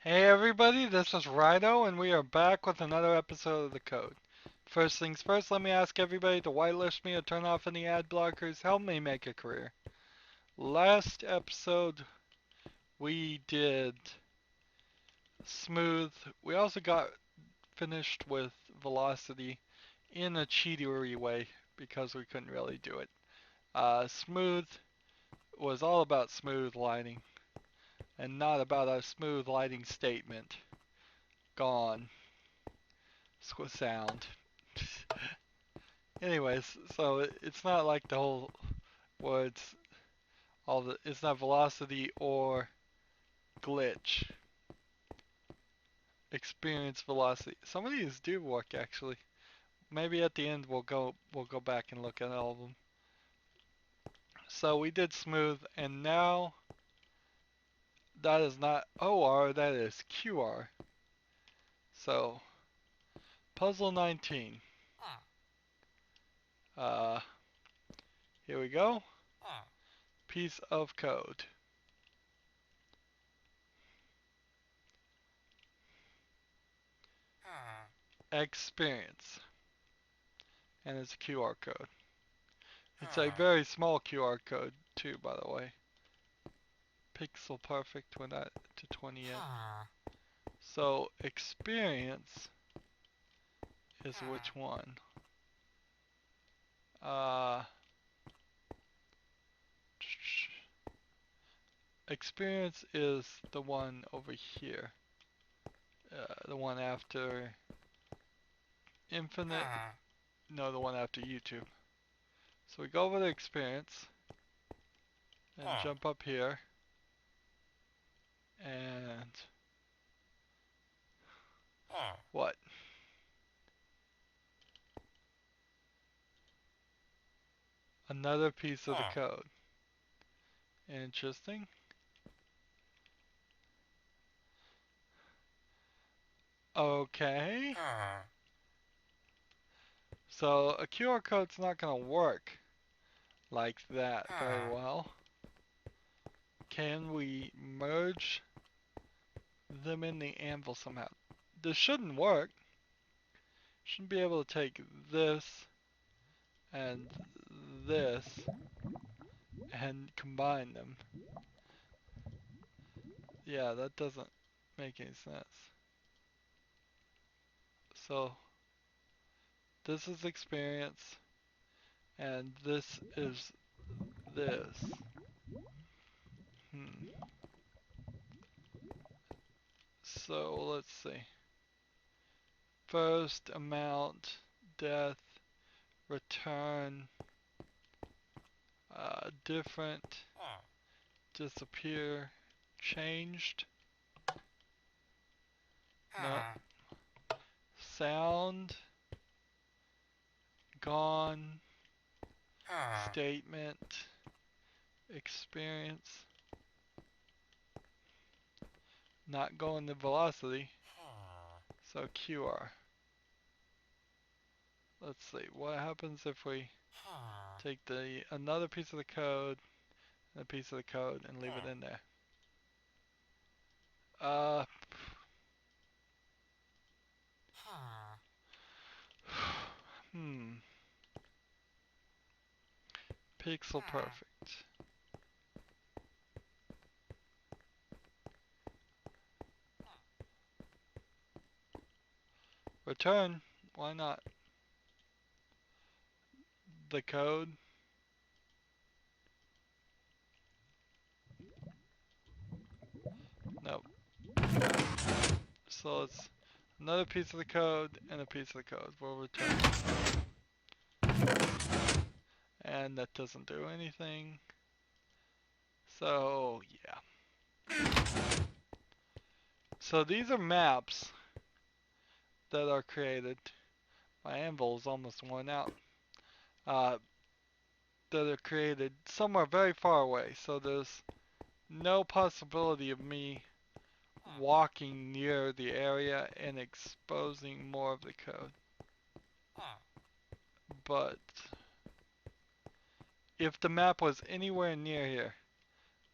Hey everybody, this is Rydo, and we are back with another episode of The Code. First things first, let me ask everybody to whitelist me or turn off any ad blockers. Help me make a career. Last episode, we did smooth. We also got finished with velocity in a cheatery way because we couldn't really do it. Smooth was all about smooth lighting and not about a smooth lighting statement. Gone. Sound. Anyways, so it's not like the whole words, it's not velocity or glitch. Experience velocity. Some of these do work actually. Maybe at the end we'll go back and look at all of them. So we did smooth, and now that is not OR, that is QR. So puzzle 19. Uh, Here we go. Piece of code. Experience, and it's a QR code. It's a very small QR code too, by the way. Pixel perfect. We're not to 20 yet. So experience is which one? Uh, Experience is the one over here. The one after infinite. No, the one after YouTube. So we go over to experience and jump up here and what? Another piece of the code. Interesting. Okay. So a QR code's not going to work like that very well. Can we merge them in the anvil somehow? This shouldn't work. Shouldn't be able to take this and this and combine them. Yeah, that doesn't make any sense. So this is experience and this is this. Hmm. So let's see. First amount, death, return, different, disappear, changed, no, sound, gone, statement, experience, not going to velocity, so QR. Let's see, what happens if we take another piece of the code and a piece of the code and leave it in there? Uh, hmm, pixel perfect. Return, why not? The code. Nope. So it's another piece of the code and a piece of the code. We'll return. And that doesn't do anything. So, yeah. So these are maps that are created. My anvil is almost worn out. Uh, that are created somewhere very far away. So there's no possibility of me walking near the area and exposing more of the code. But if the map was anywhere near here,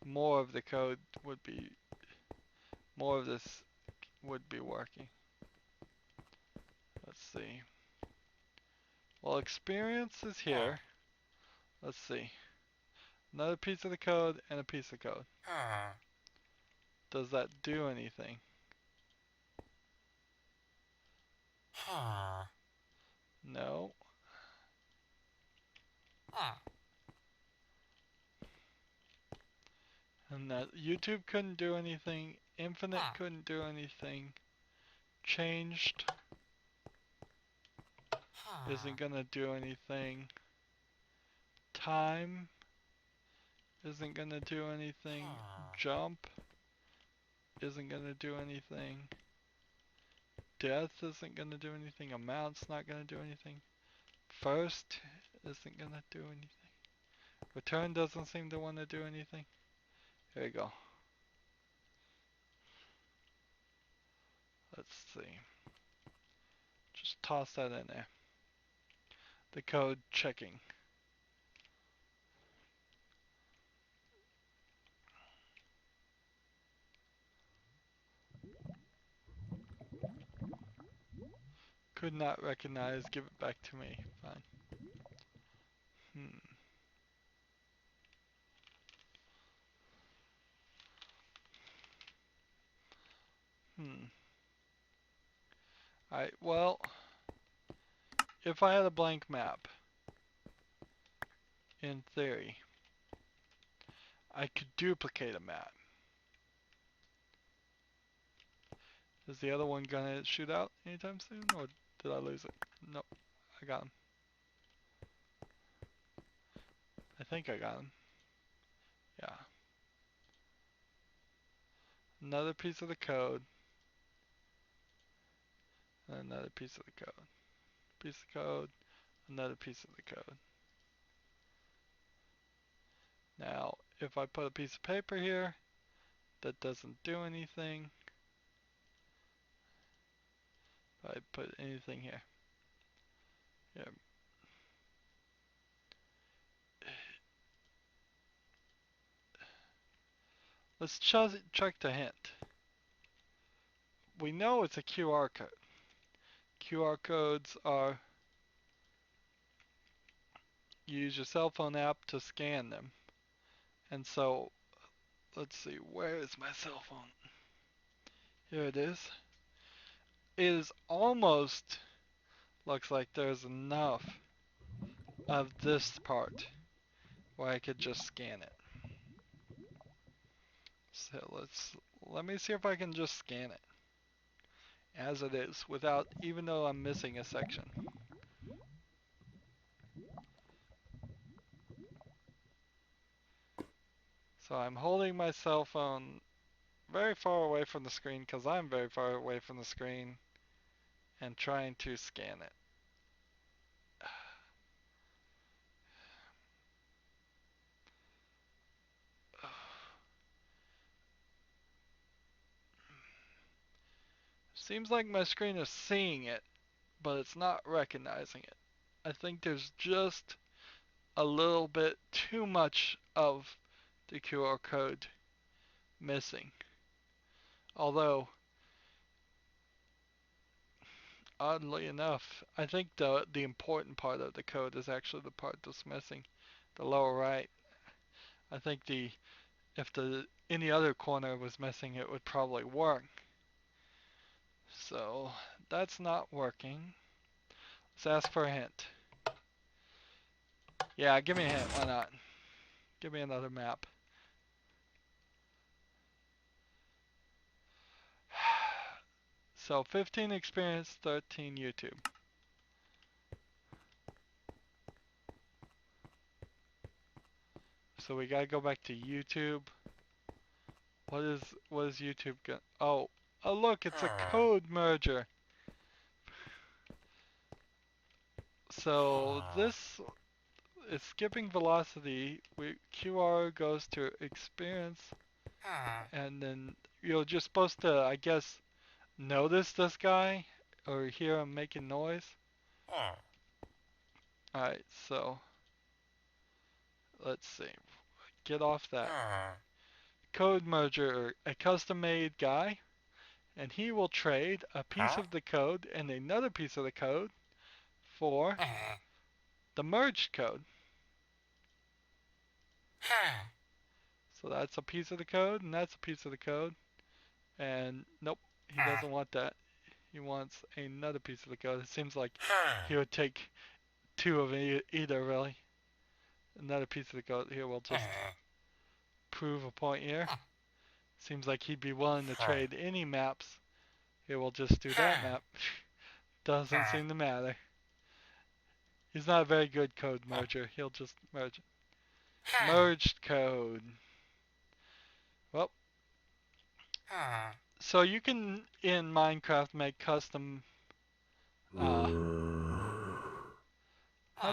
more of the code would be, more of this would be working. Let's see. Well, experience is here. Let's see. Another piece of the code and a piece of code. Does that do anything? No. And that YouTube couldn't do anything. Infinite couldn't do anything. Changed isn't gonna do anything. Time isn't gonna do anything. Jump isn't gonna do anything. Death isn't gonna do anything. Amount's not gonna do anything. First isn't gonna do anything. Return doesn't seem to want to do anything. Here we go. Let's see. Just toss that in there. The code checking. Could not recognize. Give it back to me. Fine. Hmm. Alright, well, if I had a blank map, in theory, I could duplicate a map. Is the other one gonna shoot out anytime soon, or did I lose it? Nope, I got him. I think I got him. Yeah. Another piece of the code. Another piece of the code. Piece of code. Another piece of the code. Now, if I put a piece of paper here, that doesn't do anything. If I put anything here. Yeah. Let's check the hint. We know it's a QR code. QR codes are, you use your cell phone app to scan them. And so, let's see, where is my cell phone? Here it is. It is almost, looks like there's enough of this part where I could just scan it. So let me see if I can just scan it as it is without, even though I'm missing a section. So I'm holding my cell phone very far away from the screen because I'm very far away from the screen and trying to scan it. Seems like my screen is seeing it, but it's not recognizing it. I think there's just a little bit too much of the QR code missing. Although, oddly enough, I think the important part of the code is actually the part that's missing, the lower right. I think if any other corner was missing, it would probably work. So that's not working. Let's ask for a hint. Yeah, give me a hint. Why not? Give me another map. So 15 experience, 13 YouTube. So we gotta go back to YouTube. What is YouTube gonna? Oh, look, it's a code merger. So this is skipping velocity. QR goes to experience, and then you're just supposed to, I guess, notice this guy or hear him making noise. Alright, so let's see. Get off that. Code merger, a custom made guy, and he will trade a piece of the code and another piece of the code for the merged code. So that's a piece of the code and that's a piece of the code. And nope, he doesn't want that. He wants another piece of the code. It seems like he would take two of either, really. Another piece of the code. Here, we'll just prove a point here. Seems like he'd be willing to trade any maps. Here, we'll just do that map. Doesn't seem to matter. He's not a very good code merger. He'll just merge it. Merged code. Well, so you can, in Minecraft, make custom... how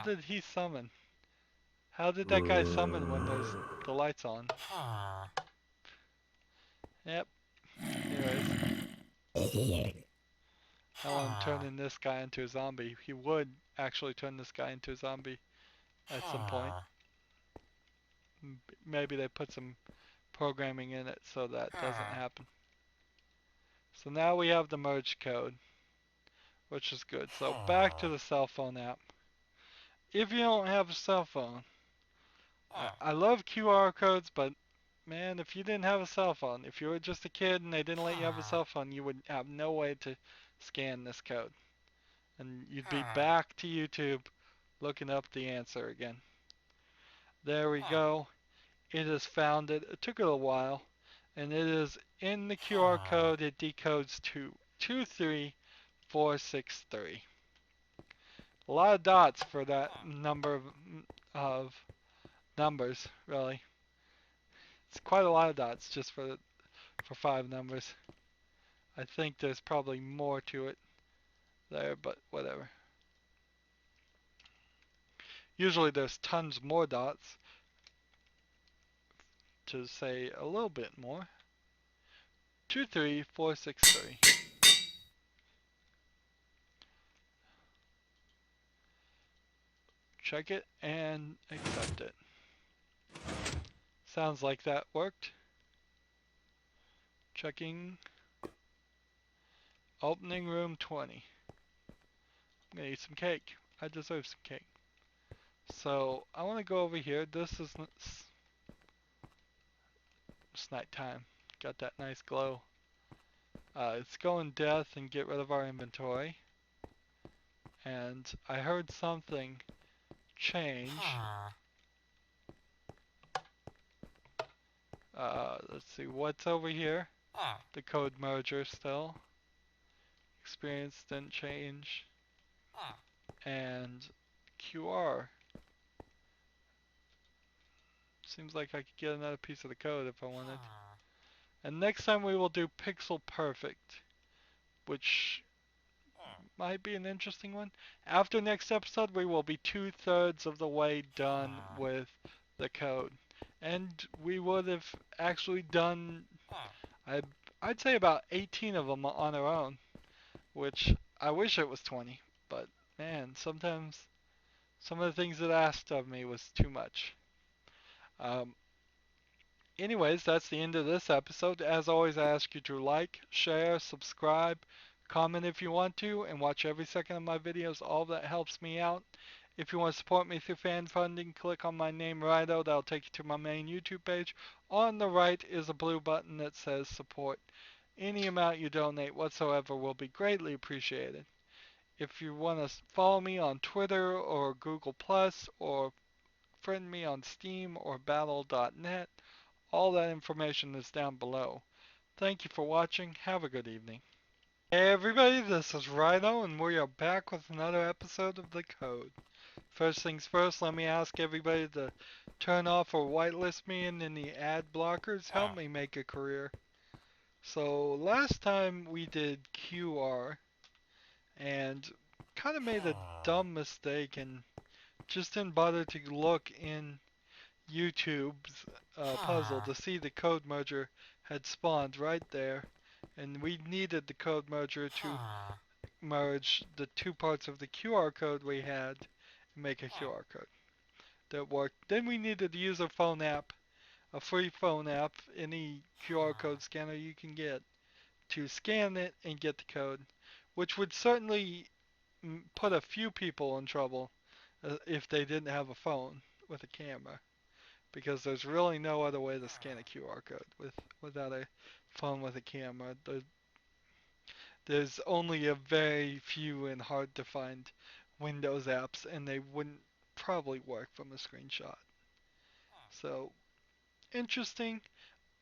did he summon? How did that guy summon when there's the lights on? Yep. Anyways, I want him turning this guy into a zombie. He would actually turn this guy into a zombie at some point. Maybe they put some programming in it so that doesn't happen. So now we have the merge code, which is good. So back to the cell phone app. If you don't have a cell phone, I love QR codes, but man, if you didn't have a cell phone, if you were just a kid and they didn't let you have a cell phone, you would have no way to scan this code. And you'd be back to YouTube looking up the answer again. There we go. It has found it. It took it a while. And it is in the QR code. It decodes to 23463. A lot of dots for that number of numbers, really. It's quite a lot of dots just for 5 numbers. I think there's probably more to it there, but whatever. Usually there's tons more dots to say a little bit more. 23463. Check it and accept it. Sounds like that worked. Checking. Opening room 20. I'm gonna eat some cake. I deserve some cake. So I want to go over here. This is it's nighttime. Got that nice glow. Let's go in death and get rid of our inventory. And I heard something change. Let's see what's over here. The code merger still. Experience didn't change. And QR. Seems like I could get another piece of the code if I wanted. And next time we will do pixel perfect, which might be an interesting one. After next episode, we will be 2/3 of the way done with the code. And we would have actually done, I'd say about 18 of them on our own, which I wish it was 20. But man, sometimes some of the things it asked of me was too much. Anyways, that's the end of this episode. As always, I ask you to like, share, subscribe, comment if you want to, and watch every second of my videos. All that helps me out. If you want to support me through fan funding, click on my name, Rydo. That'll take you to my main YouTube page. On the right is a blue button that says support. Any amount you donate whatsoever will be greatly appreciated. If you want to follow me on Twitter or Google Plus or friend me on Steam or battle.net, all that information is down below. Thank you for watching. Have a good evening. Hey everybody, this is Rydo and we are back with another episode of The Code. First things first, let me ask everybody to turn off or whitelist me and any ad blockers. Help me make a career. So last time we did QR and kind of made a dumb mistake and just didn't bother to look in YouTube's puzzle to see the code merger had spawned right there, and we needed the code merger to merge the two parts of the QR code we had and make a QR code that worked. Then we needed to use a phone app, a free phone app, any QR code scanner you can get to scan it and get the code, which would certainly put a few people in trouble if they didn't have a phone with a camera, because there's really no other way to scan a QR code without a phone with a camera. There's only a very few and hard to find Windows apps, and they wouldn't probably work from a screenshot. So, interesting.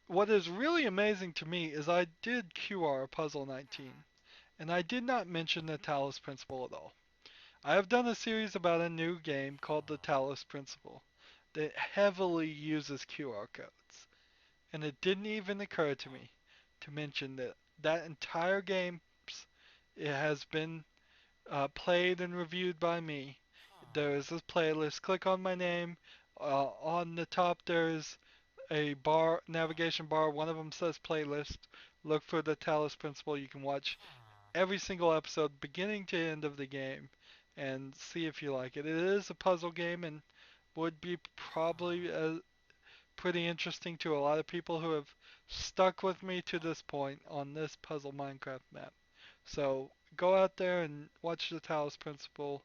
What is really amazing to me is I did QR Puzzle 19, and I did not mention the Talos Principle at all. I have done a series about a new game called the Talos Principle that heavily uses QR codes, and it didn't even occur to me to mention that that entire game it has been played and reviewed by me. There is this playlist. Click on my name. On the top, there's a bar, navigation bar. One of them says playlist. Look for the Talos Principle. You can watch every single episode, beginning to end of the game, and see if you like it. It is a puzzle game and would be probably pretty interesting to a lot of people who have stuck with me to this point on this puzzle Minecraft map. So go out there and watch the Talos Principle.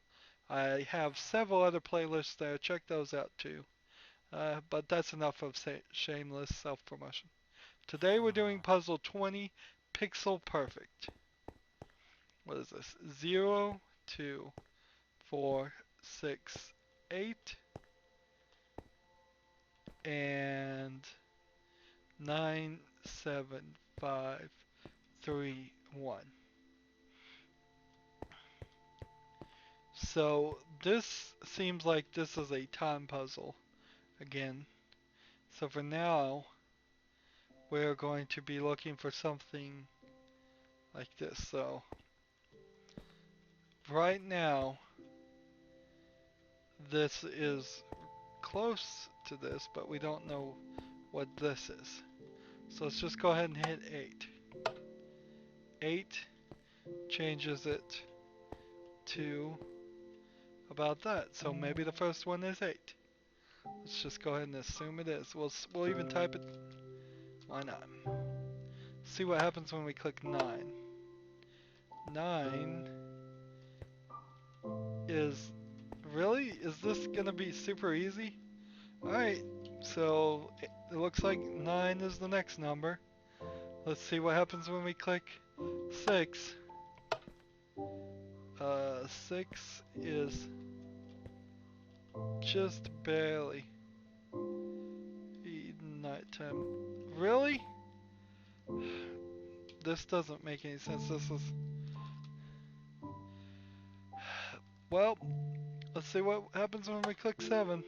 I have several other playlists there. Check those out too. But that's enough of shameless self-promotion. Today we're doing puzzle 20, Pixel Perfect. What is this? 0, 2, 4, 6, 8, and 9, 7, 5, 3, 1. So this seems like this is a time puzzle again. So for now, we're going to be looking for something like this. So right now, this is close to this, but we don't know what this is. So let's just go ahead and hit 8. 8 changes it to about that. So maybe the first one is 8. Let's just go ahead and assume it is. We'll even type it. Why not? See what happens when we click 9. 9 is... Really? Is this gonna be super easy? Alright, so it looks like 9 is the next number. Let's see what happens when we click 6. 6 is just barely nighttime. Really? This doesn't make any sense. This is... Well, let's see what happens when we click 7.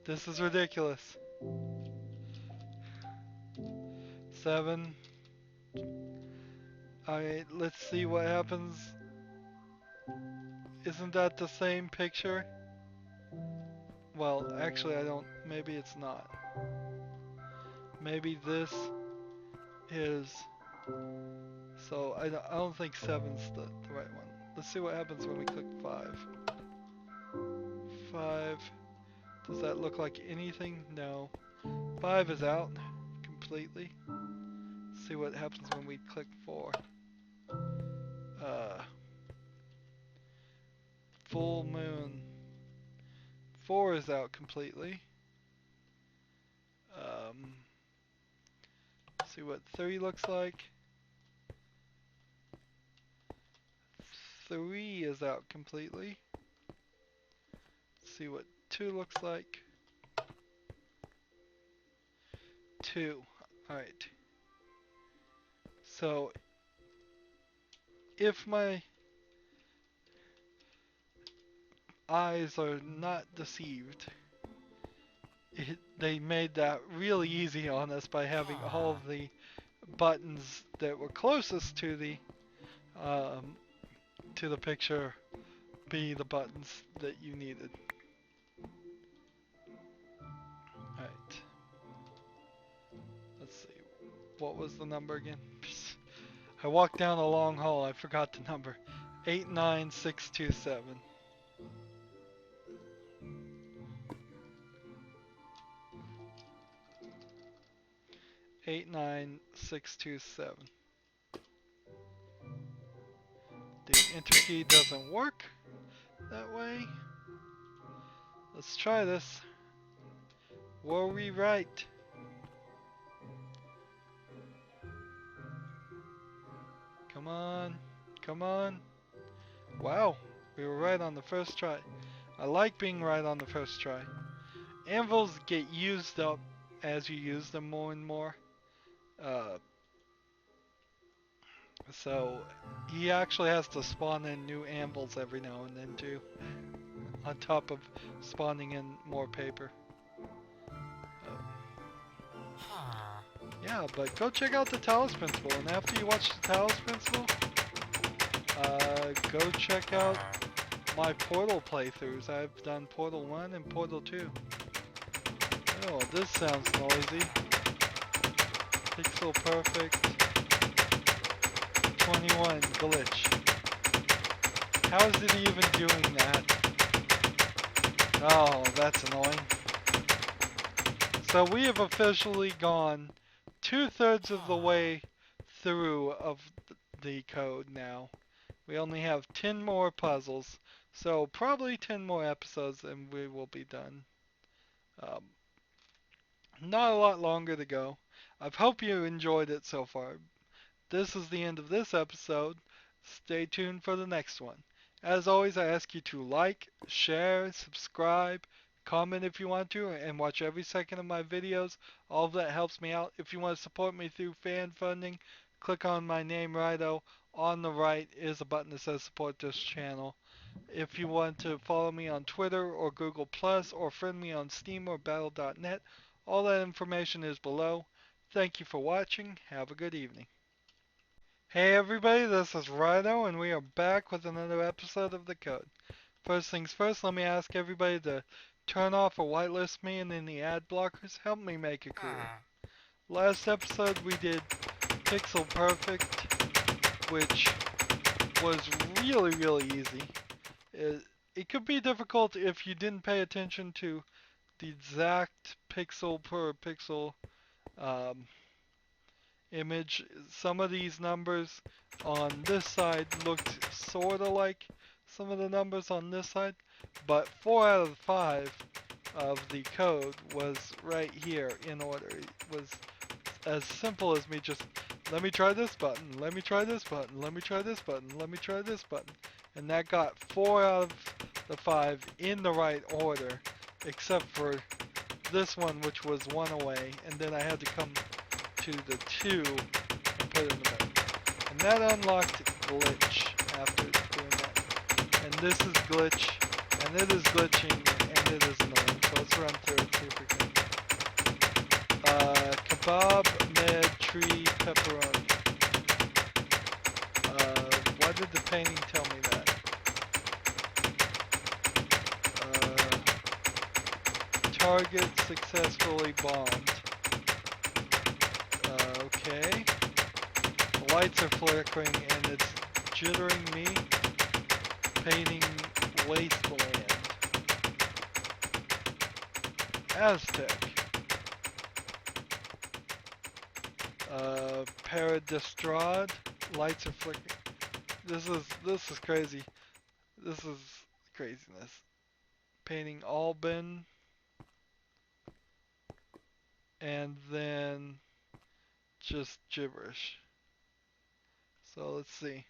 This is ridiculous. 7. Alright, let's see what happens. Isn't that the same picture? Well, actually I don't, maybe it's not. Maybe this is, so I don't think 7's the right one. Let's see what happens when we click 5. 5, does that look like anything? No. 5 is out completely. Let's see what happens when we click 4. Full moon. 4 is out completely. See what 3 looks like. 3 is out completely. See what 2 looks like. 2. Alright. So, if my eyes are not deceived, they made that really easy on us by having all of the buttons that were closest to the picture be the buttons that you needed. Alright. Let's see. What was the number again? I walked down a long hall. I forgot the number. 89627. 89627. The enter key doesn't work that way. Let's try this. Were we right? Come on. Come on. Wow. We were right on the first try. I like being right on the first try. Anvils get used up as you use them more and more. Uh, so he actually has to spawn in new anvils every now and then too, on top of spawning in more paper. Yeah, but go check out the Talos Principle, and after you watch the Talos Principle, go check out my Portal playthroughs. I've done Portal 1 and Portal 2. Oh, this sounds noisy. Pixel perfect. 21 glitch. How is it even doing that? Oh, that's annoying. So we have officially gone 2/3 of the way through of the code now. We only have 10 more puzzles, so probably 10 more episodes and we will be done. Um, Not a lot longer to go. I hope you enjoyed it so far. This is the end of this episode. Stay tuned for the next one. As always, I ask you to like, share, subscribe, comment if you want to, and watch every second of my videos. All of that helps me out. If you want to support me through fan funding, click on my name, Rydo. On the right is a button that says support this channel. If you want to follow me on Twitter or Google Plus or friend me on Steam or battle.net, all that information is below. Thank you for watching. Have a good evening. Hey everybody, this is Rydo, and we are back with another episode of The Code. First things first, let me ask everybody to turn off or whitelist me and any ad blockers. Help me make a career. Last episode we did Pixel Perfect, which was really easy. It could be difficult if you didn't pay attention to the exact pixel per pixel um, image. Some of these numbers on this side looked sort of like some of the numbers on this side, but 4 out of 5 of the code was right here in order. It was as simple as me just, let me try this button, let me try this button, let me try this button, let me try this button. And that got 4 out of the 5 in the right order, except for this one, which was 1 away, and then I had to come to the 2 and put it in the middle. And that unlocked glitch after doing that. And this is glitch, and it is glitching, and it is annoying. So let's run through it, see if we can. Kebab, med, tree, pepperoni. Why did the painting tell me that? Target successfully bombed. Okay. The lights are flickering and it's jittering me. Painting wasteland. Aztec. Paradistrad. Lights are flickering. This is crazy. This is craziness. Painting Albin. And then just gibberish. So let's see.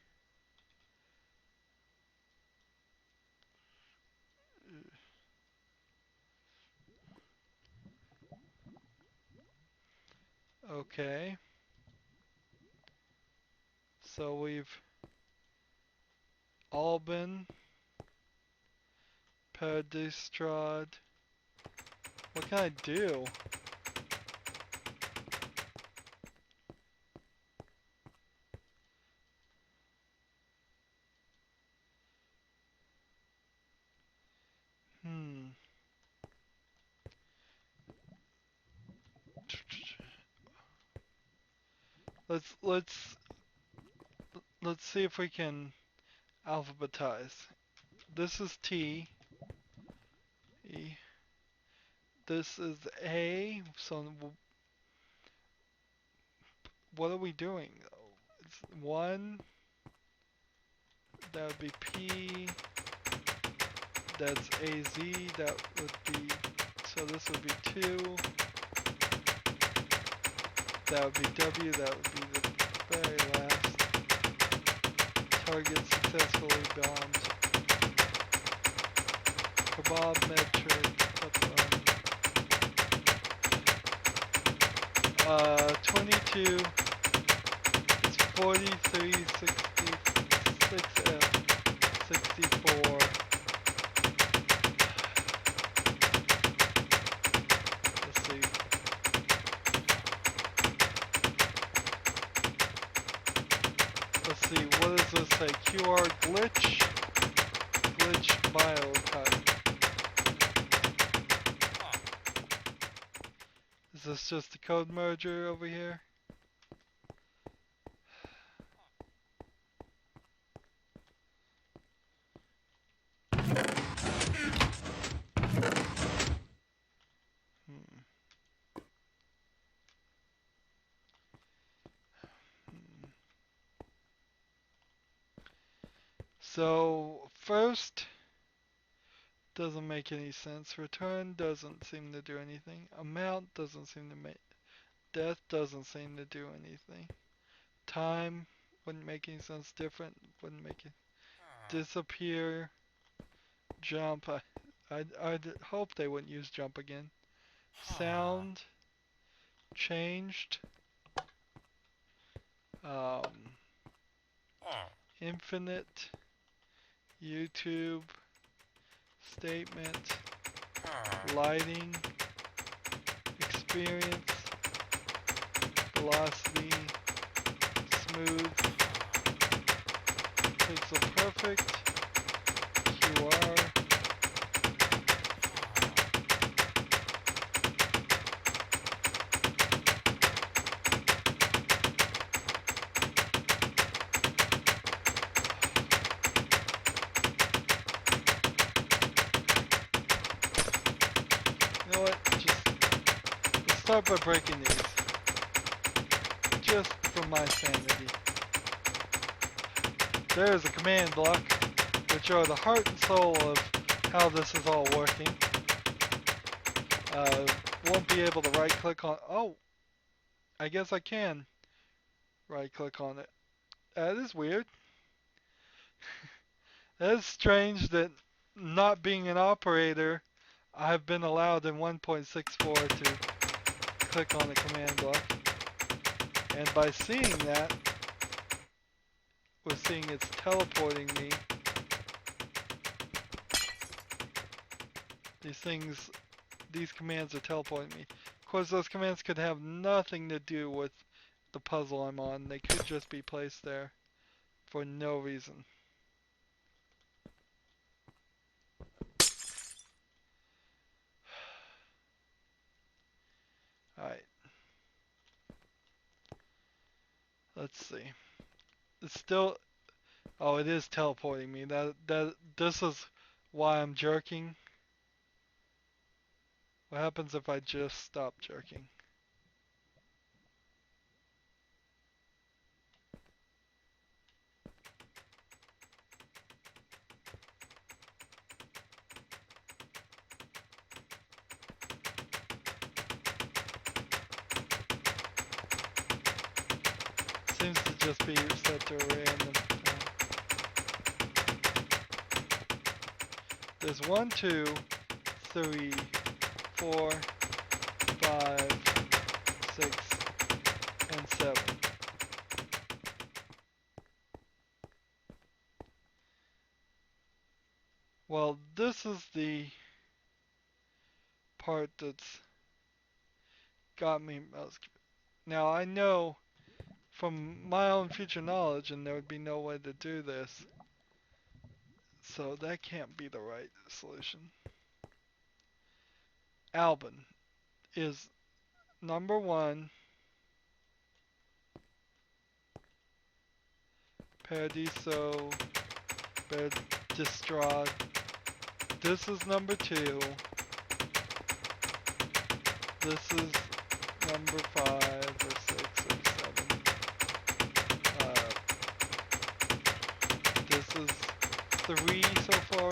Okay. So we've Albin, Paradistrad. What can I do? Hmm. Let's see if we can alphabetize. This is T. E. This is A. So what are we doing? It's 1, that would be P, that's AZ, that would be, so this would be 2, that would be W, that would be the very last. Target successfully bombed. Kebab metric, 22, it's 4366F, 64. Let's see. Let's see, what does this say? QR glitch biocut. Is this just a code merger over here? So, first doesn't make any sense. Return doesn't seem to do anything. Amount doesn't seem to make. Death doesn't seem to do anything. Time wouldn't make any sense. Different wouldn't make it. Disappear. Jump. I'd hope they wouldn't use jump again. Sound changed. Infinite. YouTube. Statement. Lighting. Experience. Velocity. Smooth. Pixel perfect. QR. You know what? Let's start by breaking these. Just for my sanity. There is a command block, which are the heart and soul of how this is all working. Won't be able to right click on, oh, I guess I can right click on it. That is weird. That is strange that not being an operator, I've been allowed in 1.64 to click on the command block. And by seeing that, we're seeing it's teleporting me. These commands are teleporting me. Of course, those commands could have nothing to do with the puzzle I'm on. They could just be placed there for no reason. Alright. Let's see. It's still, oh, it is teleporting me. This is why I'm jerking. What happens if I just stop jerking? Seems to just be set to a random. There's 1, 2, 3, 4, 5, 6, and 7. Well, this is the part that's got me most. Now I know from my own future knowledge, and there would be no way to do this, so that can't be the right solution. Albin is number 1. Paradiso, Distraught. This is number 2. This is number 5 or 6 or 7. 3 so far. A,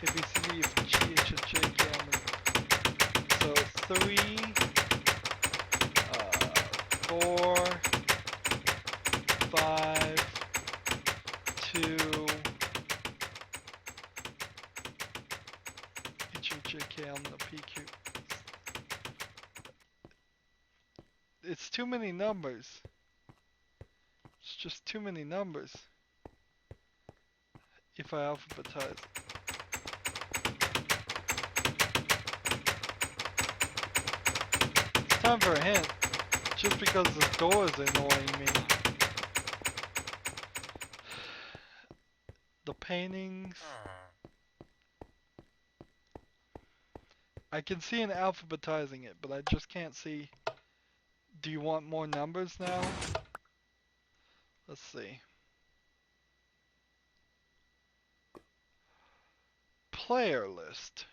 B, C, D, F, G, H, I, J, K, L, M, N. So 3, 4, 5, 2, H, I, J, K, L, M, N, P, Q. It's too many numbers. It's just too many numbers. If I alphabetize it. It's time for a hint. Just because this door is annoying me. The paintings. I can see an alphabetizing it, but I just can't see. Do you want more numbers now? Let's see. Player list.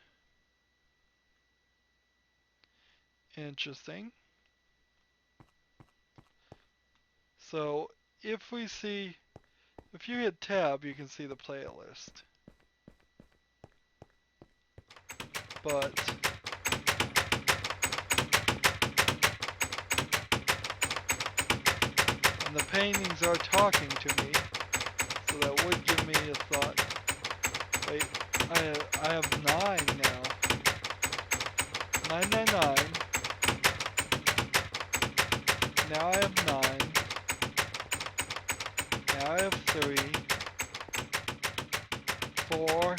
Interesting. So if we see, if you hit tab, you can see the player list. But and the paintings are talking to me, so that would give me a thought. Wait, I have 9 now. 999. Now I have 9. Now I have 3. 4.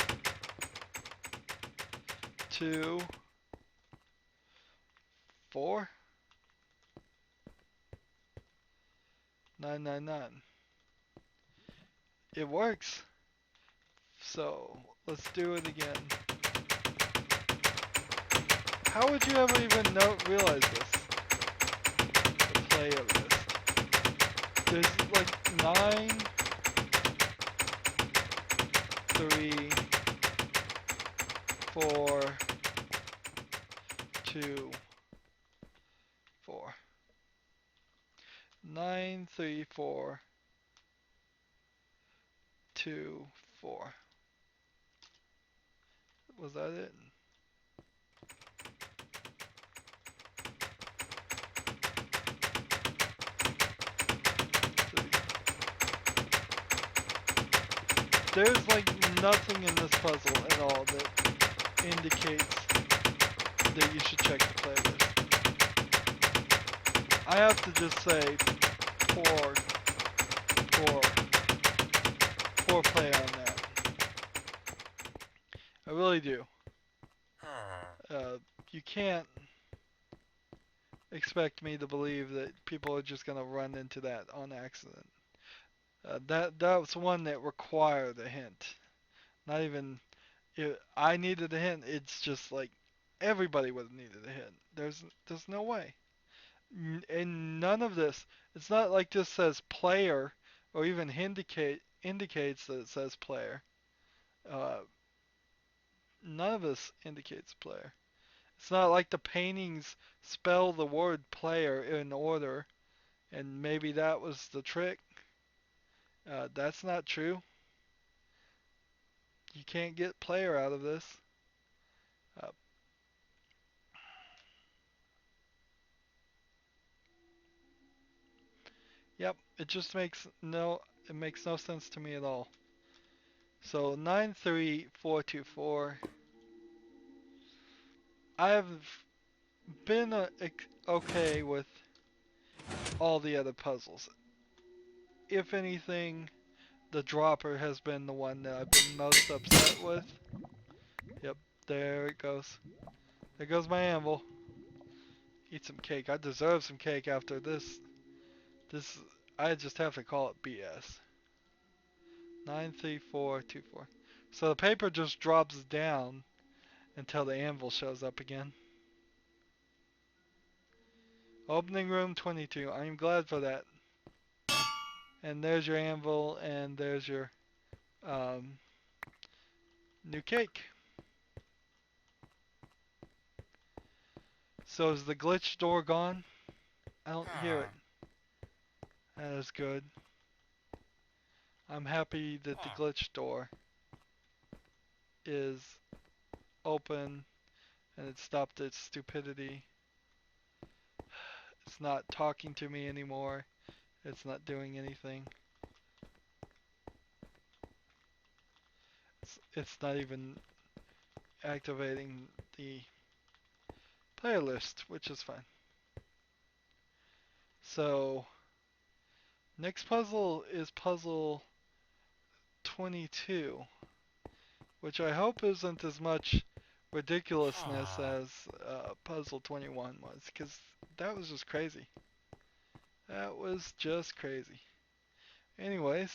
2. 4. 999. It works. So let's do it again. How would you ever even realize this? The player list. There's like 9, 3, 4, 2, 4. 9, 3, 4, 2, 4. Was that it? There's like nothing in this puzzle at all that indicates that you should check the playlist. I have to just say, poor play on that. I really do. You can't expect me to believe that people are just gonna run into that on accident. That was one that required a hint. Not even I needed a hint. It's just like everybody would have needed a hint. There's no way. And none of this. It's not like this says player or even indicates that it says player. Uh, None of this indicates player. It's not like the paintings spell the word player in order, and maybe that was the trick. That's not true. You can't get player out of this. Uh, yep, it makes no sense to me at all. So 93424. I have been okay with all the other puzzles. If anything, the dropper has been the one that I've been most upset with. Yep, there it goes. There goes my anvil. Eat some cake. I deserve some cake after this. I just have to call it BS. 93424. So the paper just drops down until the anvil shows up again. Opening room 22. I'm glad for that. And there's your anvil, and there's your new cake. So is the glitch door gone? I don't hear it. That is good. I'm happy that the glitch door is open and it stopped its stupidity. It's not talking to me anymore. It's not doing anything. It's not even activating the player list, which is fine. So, next puzzle is puzzle 22, which I hope isn't as much ridiculousness as puzzle 21 was, because that was just crazy. That was just crazy. Anyways,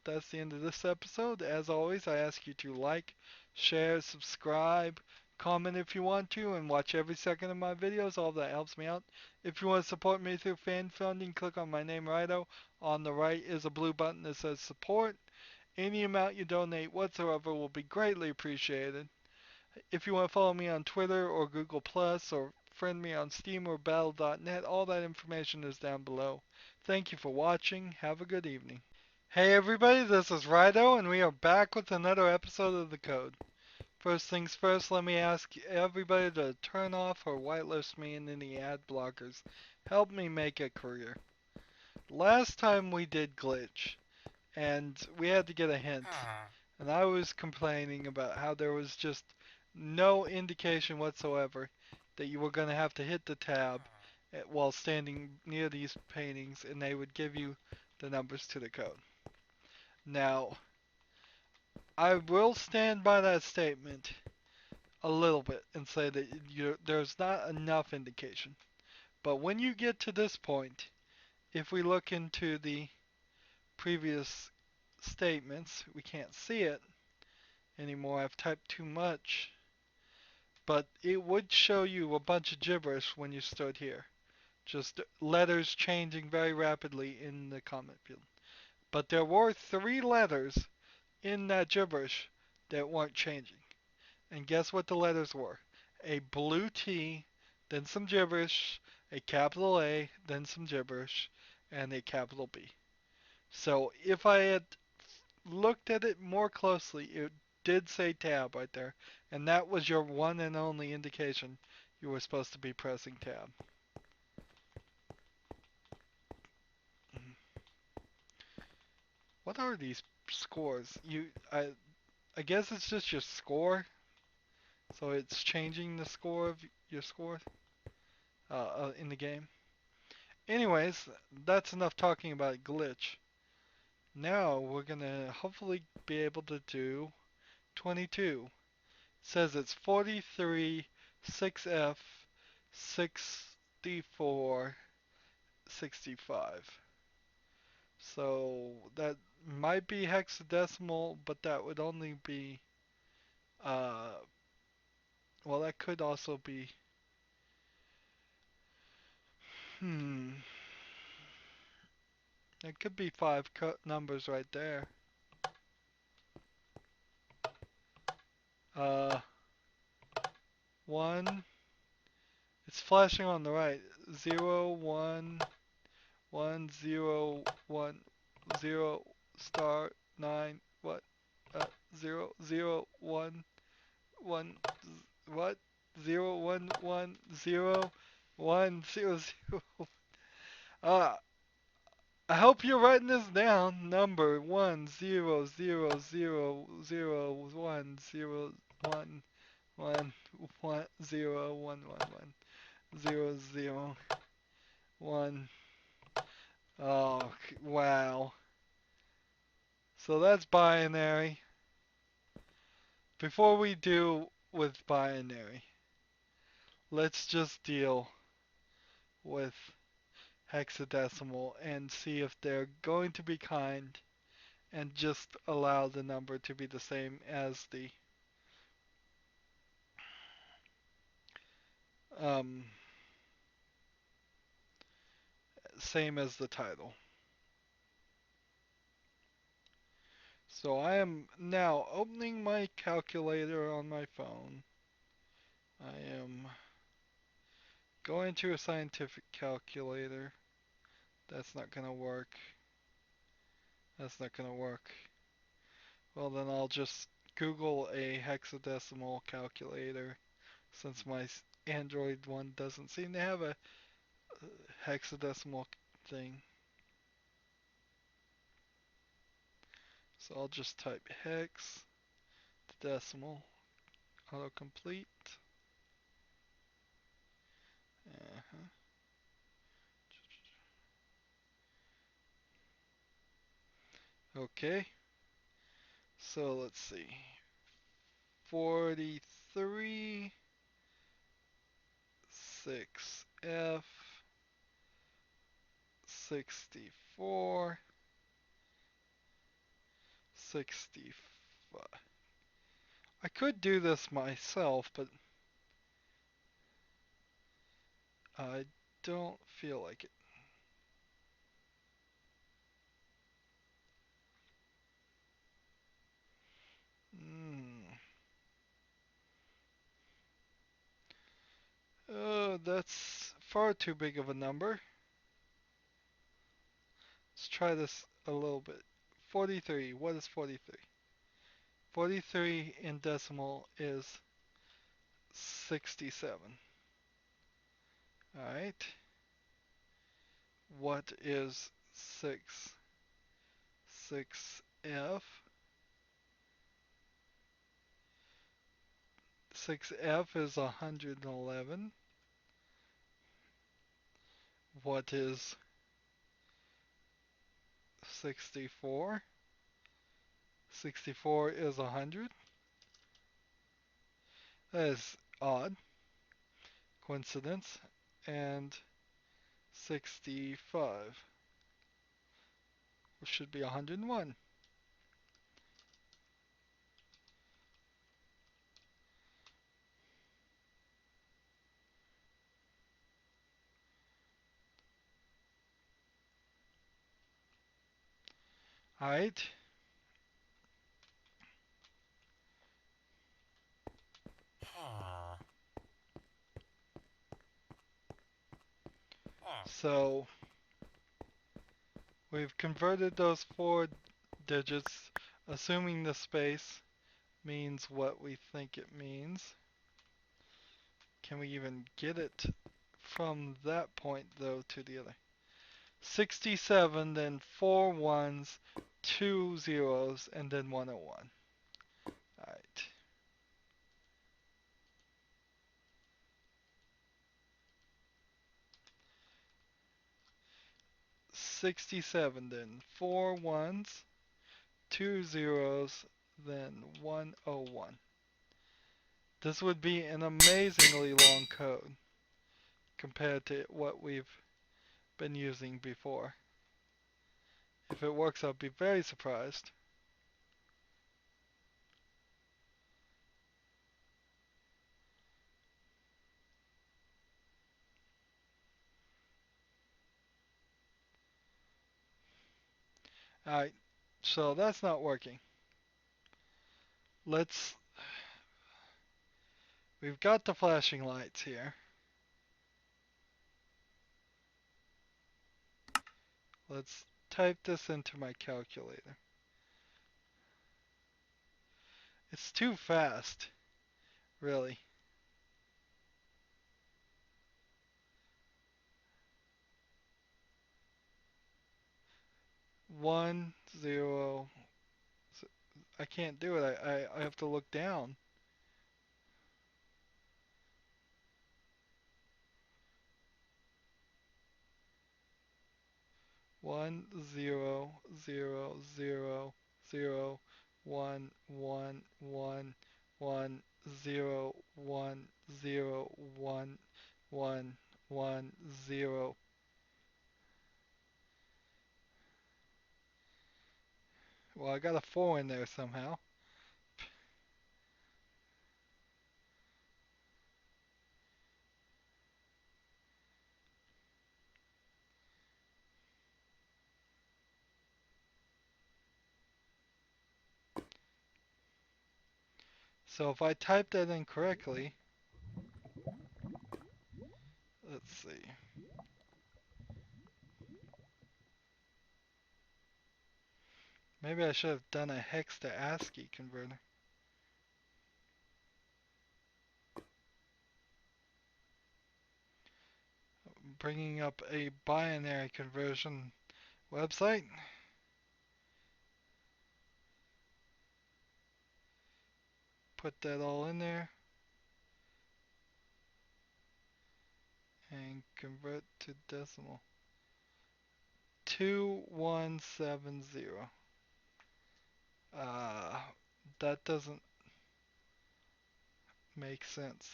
that's the end of this episode. As always, I ask you to like, share, subscribe, comment if you want to, and watch every second of my videos. All that helps me out. If you want to support me through fan funding, click on my name, Rydo. On the right is a blue button that says support. Any amount you donate whatsoever will be greatly appreciated. If you want to follow me on Twitter or Google Plus or friend me on Steam or battle.net, all that information is down below. Thank you for watching. Have a good evening. Hey everybody, this is Rydo, and we are back with another episode of The Code. First things first, let me ask everybody to turn off or whitelist me and any ad blockers. Help me make a career. Last time we did glitch, and we had to get a hint, and I was complaining about how there was just no indication whatsoever that you were going to have to hit the tab while standing near these paintings, and they would give you the numbers to the code. Now, I will stand by that statement a little bit and say that there's not enough indication. But when you get to this point, if we look into the previous statements, we can't see it anymore. I've typed too much. But it would show you a bunch of gibberish when you stood here. Just letters changing very rapidly in the comment field. But there were 3 letters in that gibberish that weren't changing. And guess what the letters were? A blue T, then some gibberish, a capital A, then some gibberish, and a capital B. So if I had looked at it more closely, it did say tab right there. And that was your one and only indication you were supposed to be pressing tab. What are these scores? I guess it's just your score. So it's changing the score of your score in the game. Anyways, that's enough talking about glitch. Now we're gonna hopefully be able to do 22. It says it's 43, 6F, 64, 65. So that might be hexadecimal, but that would only be, uh, well, that could also be, hmm, it could be 5 numbers right there. Uh, 1, it's flashing on the right. 0, 1, 1, 0, 1, 0, star, 9, what? 0, 0, 1, 1, what? 0, 1, 1, 0, 1, 0, 0. Uh, I hope you're writing this down. Number 1, 0, 0, 0, 0, 1, 0, 1, 1, 1, 0, 1, 1, 1, 0, 0, 1. Oh, wow. So that's binary. Before we do with binary, let's just deal with hexadecimal and see if they're going to be kind and just allow the number to be the um, same as the title. So I am now opening my calculator on my phone. I am going to a scientific calculator. That's not going to work. That's not gonna work. Well, then I'll just Google a hexadecimal calculator since my Android one doesn't seem to have a hexadecimal thing. So I'll just type hex decimal autocomplete. Uh-huh. Okay, so let's see. 43 6F 64 65. I could do this myself, but I don't feel like it. Mm. Oh, that's far too big of a number. Let's try this a little bit. 43. What is 43? 43 in decimal is 67. Alright. What is 6F? 6F is 111. What is 64? 64 is 100. That is odd. Coincidence. And 65, which should be 101. Alright. So we've converted those four digits, assuming the space means what we think it means. Can we even get it from that point though to the other? 67, then 4 ones, 2 zeros, and then 101. Alright. 67 then. 4 ones, 2 zeros, then 101. This would be an amazingly long code compared to what we've been using before. If it works, I'll be very surprised. Alright, so that's not working. We've got the flashing lights here. Let's type this into my calculator. It's too fast, really. 1, 0. I can't do it. I have to look down. 1, 0, 0, 0, 0, 1, 1, 1, 1, 0, 1, 0, 1, 1, 1, 0. Well, I got a 4 in there somehow. So if I type that in correctly, let's see. Maybe I should have done a hex to ASCII converter. Bringing up a binary conversion website. Put that all in there. And convert to decimal. 2170. Uh, that doesn't make sense.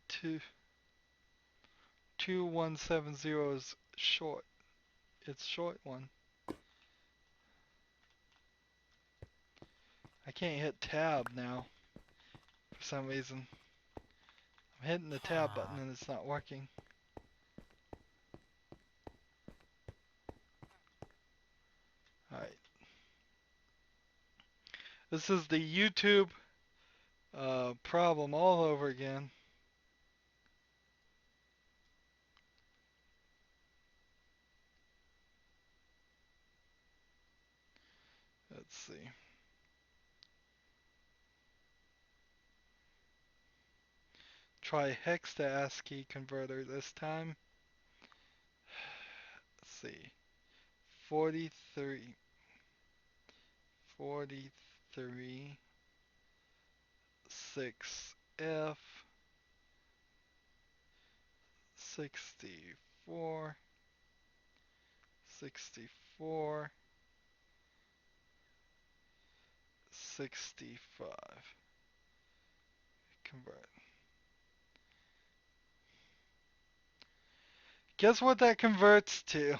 2170 is short. It's short one. I can't hit tab now for some reason. I'm hitting the tab button and it's not working. Alright. This is the YouTube problem all over again. Let's see. Try hex to ASCII converter this time. Let's see. 43. 43. 6F. 64. 64. 65. Convert. Guess what that converts to?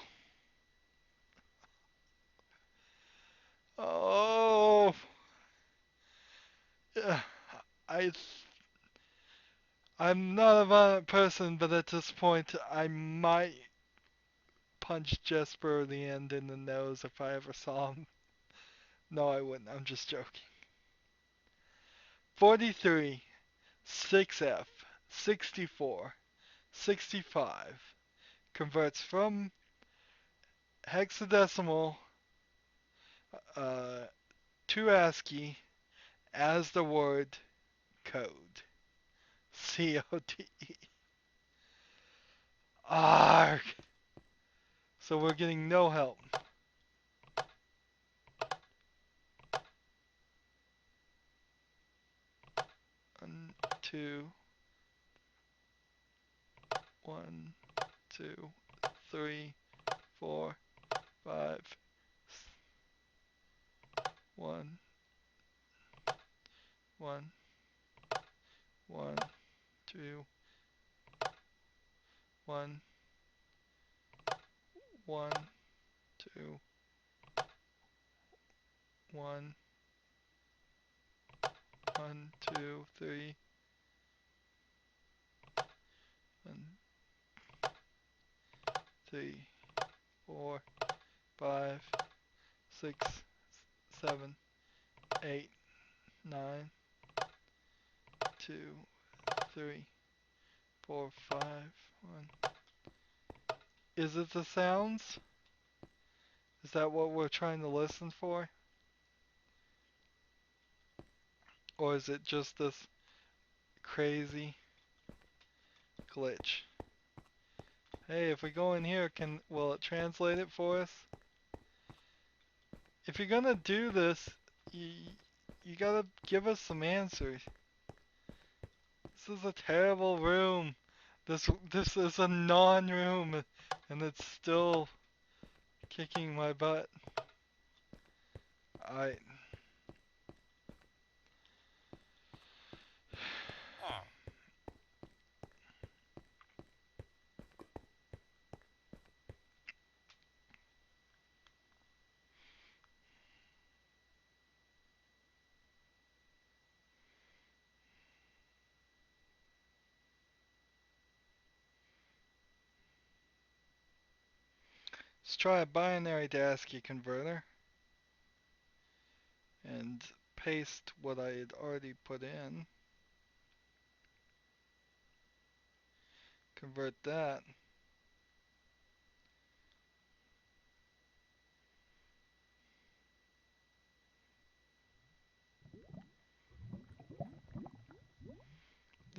Oh, yeah, I I'm not a violent person, but at this point I might punch Jesper the End in the nose if I ever saw him. No, I wouldn't. I'm just joking. 43, 6F, 64, 65 converts from hexadecimal uh, to ASCII as the word code. CODE. Arg! So we're getting no help. 1, 2, 1, 2, 3, 4, 5, 1, 1, 1, 2, 1, 1, 2, 1, 1, 2, 3, 1, 3, 4, 5, 6, 7, 8, 9, 2, 3, 4, 5, 1. Is it the sounds? Is that what we're trying to listen for? Or is it just this crazy glitch? Hey, if we go in here, will it translate it for us? If you're gonna do this, you gotta give us some answers. This is a terrible room. This is a non-room, and it's still kicking my butt. Alright. Let's try a binary to ASCII converter and paste what I had already put in. Convert that.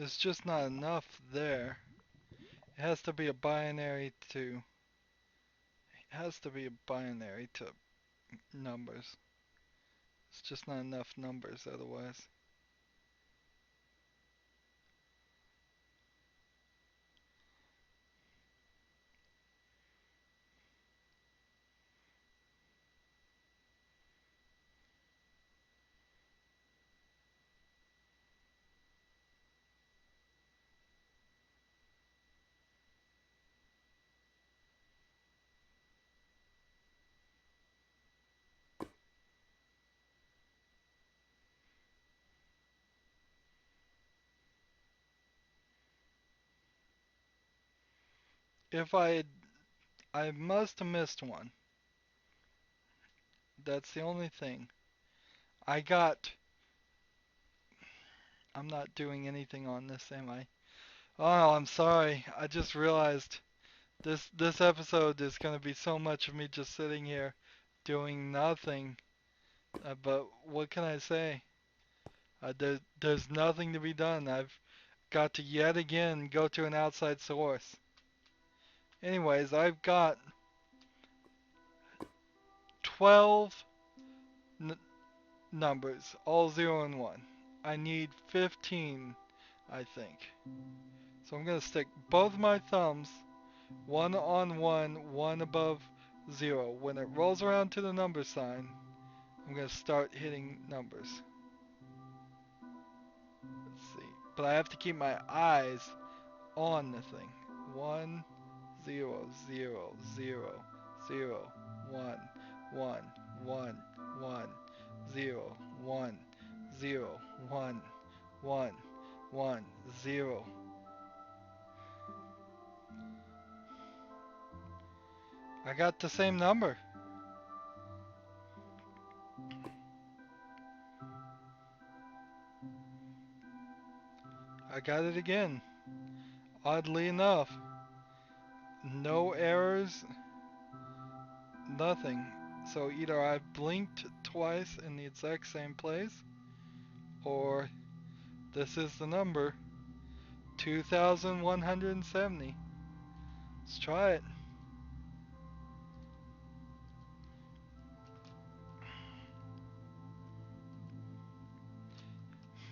There's just not enough there. It has to be a binary to numbers. It's just not enough numbers otherwise. If I must have missed one. That's the only thing. I got I'm not doing anything on this, am I? Oh, I'm sorry. I just realized this episode is going to be so much of me just sitting here doing nothing. But what can I say? There's nothing to be done. I've got to yet again go to an outside source. Anyways, I've got 12 n- numbers, all 0 and 1. I need 15, I think. So I'm going to stick both my thumbs, one on 1, one above 0. When it rolls around to the number sign, I'm going to start hitting numbers. Let's see. But I have to keep my eyes on the thing. 1, 0, 0, 0, 0, 1, 1, 1, 1, 0, 1, 0, 1, 1, 1, 0. I got the same number. I got it again. Oddly enough, no errors, nothing. So either I blinked twice in the exact same place, or this is the number 2170. Let's try it.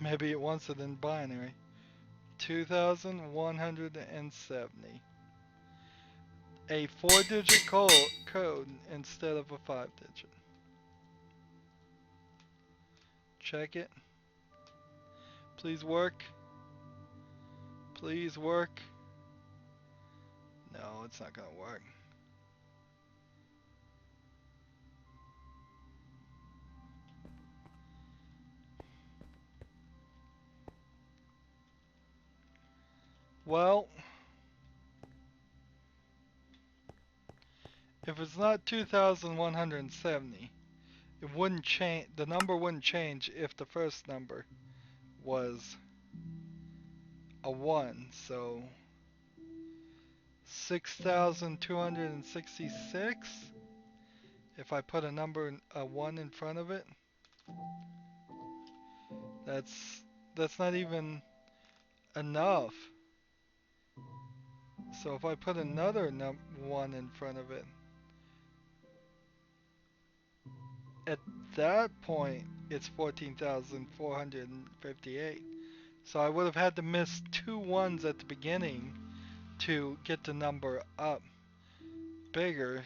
Maybe it wants it in binary. 2170. A 4-digit code instead of a 5-digit. Check it. Please work. Please work. No, it's not gonna work. Well, if it's not 2170, it wouldn't change. The number wouldn't change if the first number was a 1. So 6266. If I put a 1 in front of it, that's that's not even enough. So if I put another 1 in front of it, at that point it's 14,458. So I would have had to miss 2 ones at the beginning to get the number up bigger,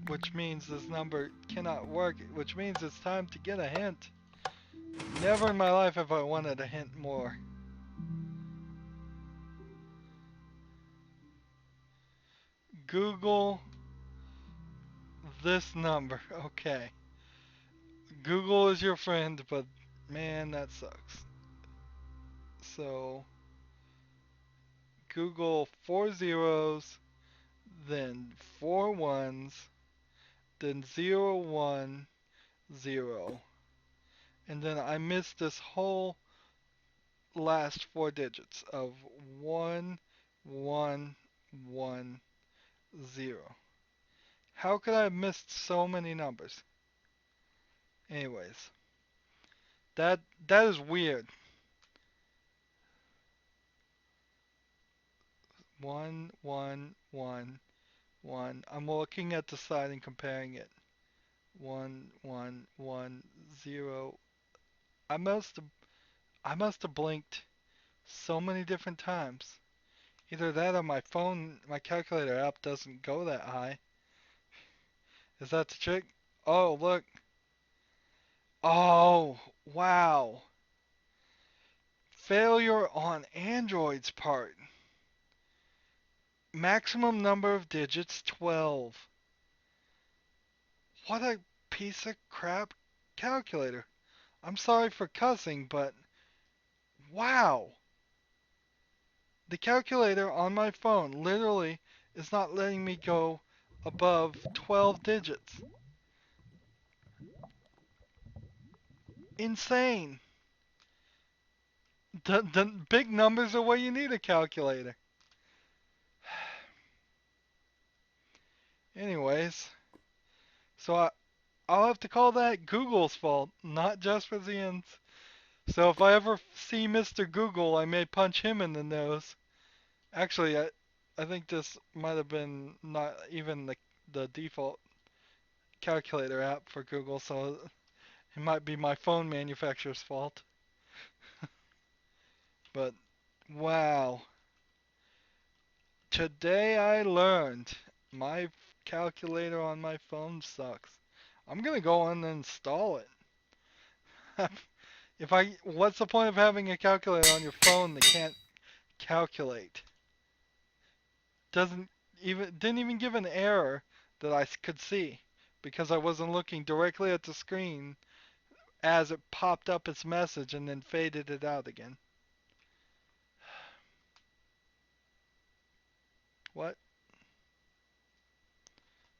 which means this number cannot work, which means it's time to get a hint. Never in my life have I wanted a hint more. Google this number. Okay. Google is your friend, but man, that sucks. So, Google 4 zeros, then 4 ones, then 010, and then I missed this whole last 4 digits of 1110. How could I have missed so many numbers? Anyways, that is weird. 1, 1, 1, 1. I'm looking at the side and comparing it. 1, 1, 1, 0. I must have I must have blinked so many different times. Either that or my phone, my calculator app doesn't go that high. Is that the trick? Oh, look. Oh, wow. Failure on Android's part. Maximum number of digits 12. What a piece of crap calculator. I'm sorry for cussing, but wow. The calculator on my phone literally is not letting me go above 12 digits. Insane. The big numbers are where you need a calculator. Anyways, so I'll have to call that Google's fault, not just for the ends. So if I ever see Mr. Google, I may punch him in the nose. Actually, I think this might have been not even the default calculator app for Google, so it might be my phone manufacturer's fault. But wow. Today I learned my calculator on my phone sucks. I'm gonna go and install it. What's the point of having a calculator on your phone that can't calculate? Didn't even give an error that I could see because I wasn't looking directly at the screen as it popped up its message and then faded it out again. What?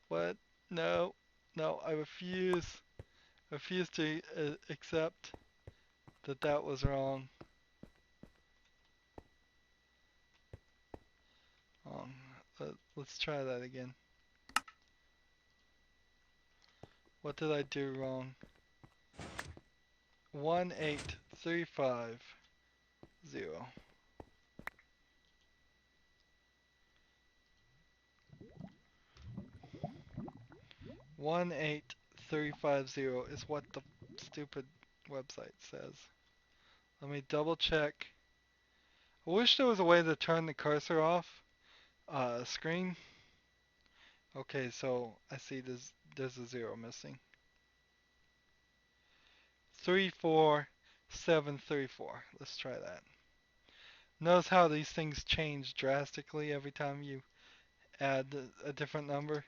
What? No. No, I refuse to accept that that was wrong. Um, let's try that again. What did I do wrong? 18350. 18350 is what the stupid website says. Let me double check. I wish there was a way to turn the cursor off screen. Okay, so I see there's a 0 missing. 34734. Let's try that. Notice how these things change drastically every time you add a different number.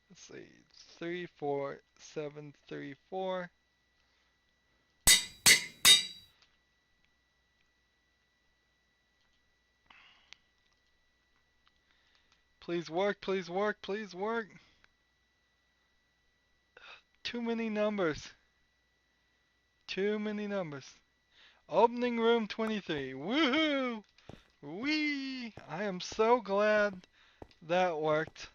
Let's see. 34734. Please work, please work, please work. Too many numbers. Too many numbers. Opening room 23. Woohoo! Wee! I am so glad that worked.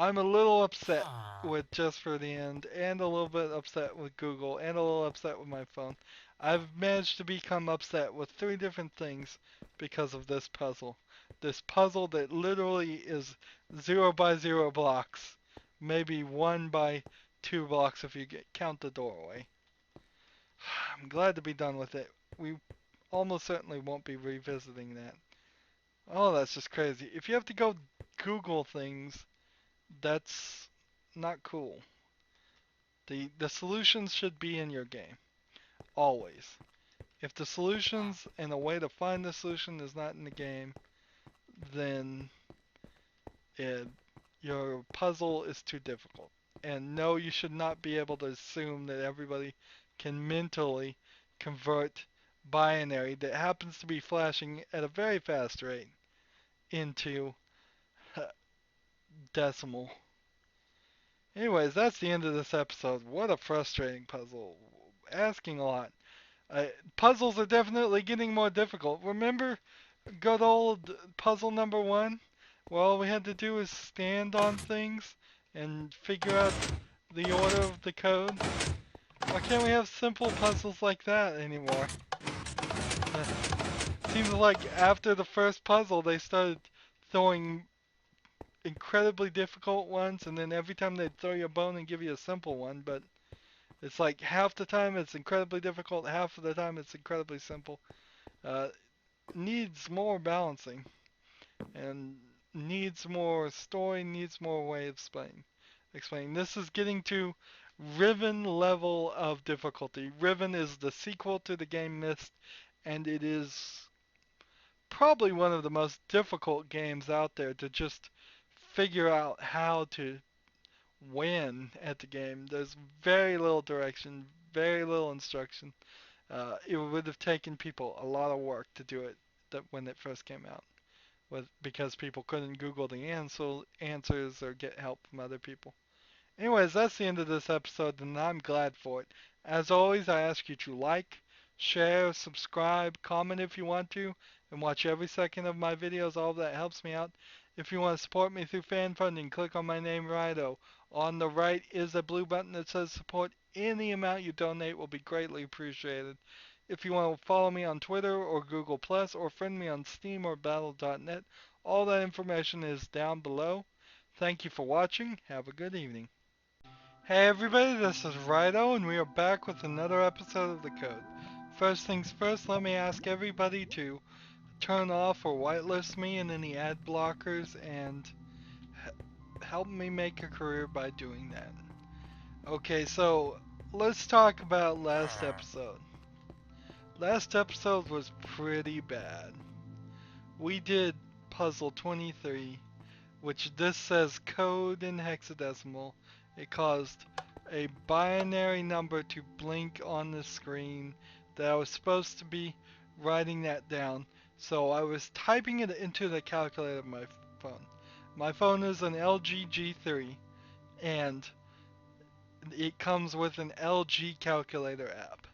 I'm a little upset with just for the end, and a little bit upset with Google, and a little upset with my phone. I've managed to become upset with 3 different things because of this puzzle. This puzzle that literally is 0 by 0 blocks. Maybe 1 by 2 blocks if you count the doorway. I'm glad to be done with it. We almost certainly won't be revisiting that. Oh, that's just crazy. If you have to go Google things, that's not cool. The solutions should be in your game. Always. If the solutions and the way to find the solution is not in the game, then it, your puzzle is too difficult. And no, you should not be able to assume that everybody can mentally convert binary that happens to be flashing at a very fast rate into decimal. Anyways, that's the end of this episode. What a frustrating puzzle. Asking a lot. Puzzles are definitely getting more difficult. Remember good old puzzle number 1? Where all we had to do is stand on things and figure out the order of the code? Why can't we have simple puzzles like that anymore? Seems like after the first puzzle, they started throwing incredibly difficult ones, and then every time they'd throw you a bone and give you a simple one, but it's like half the time it's incredibly difficult, half of the time it's incredibly simple. Uh, Needs more balancing, and needs more story, needs more way of explaining. This is getting to Riven level of difficulty. Riven is the sequel to the game Myst, and it is probably one of the most difficult games out there to just figure out how to win at the game. There's very little direction, very little instruction. It would have taken people a lot of work to do it when it first came out, because people couldn't Google the answers or get help from other people. Anyways, that's the end of this episode, and I'm glad for it. As always, I ask you to like, share, subscribe, comment if you want to, and watch every second of my videos. All of that helps me out. If you want to support me through fan funding, click on my name, Rydo. On the right is a blue button that says support. Any amount you donate will be greatly appreciated. If you want to follow me on Twitter or Google Plus or friend me on Steam or Battle.net, all that information is down below. Thank you for watching. Have a good evening. Hey everybody, this is Rydo, and we are back with another episode of The Code. First things first, let me ask everybody to turn off or whitelist me in any ad blockers and help me make a career by doing that. Okay, so let's talk about last episode. Last episode was pretty bad. We did puzzle 23, which this says code in hexadecimal. It caused a binary number to blink on the screen that I was supposed to be writing that down. So I was typing it into the calculator of my phone. My phone is an LG G3, and it comes with an LG calculator app,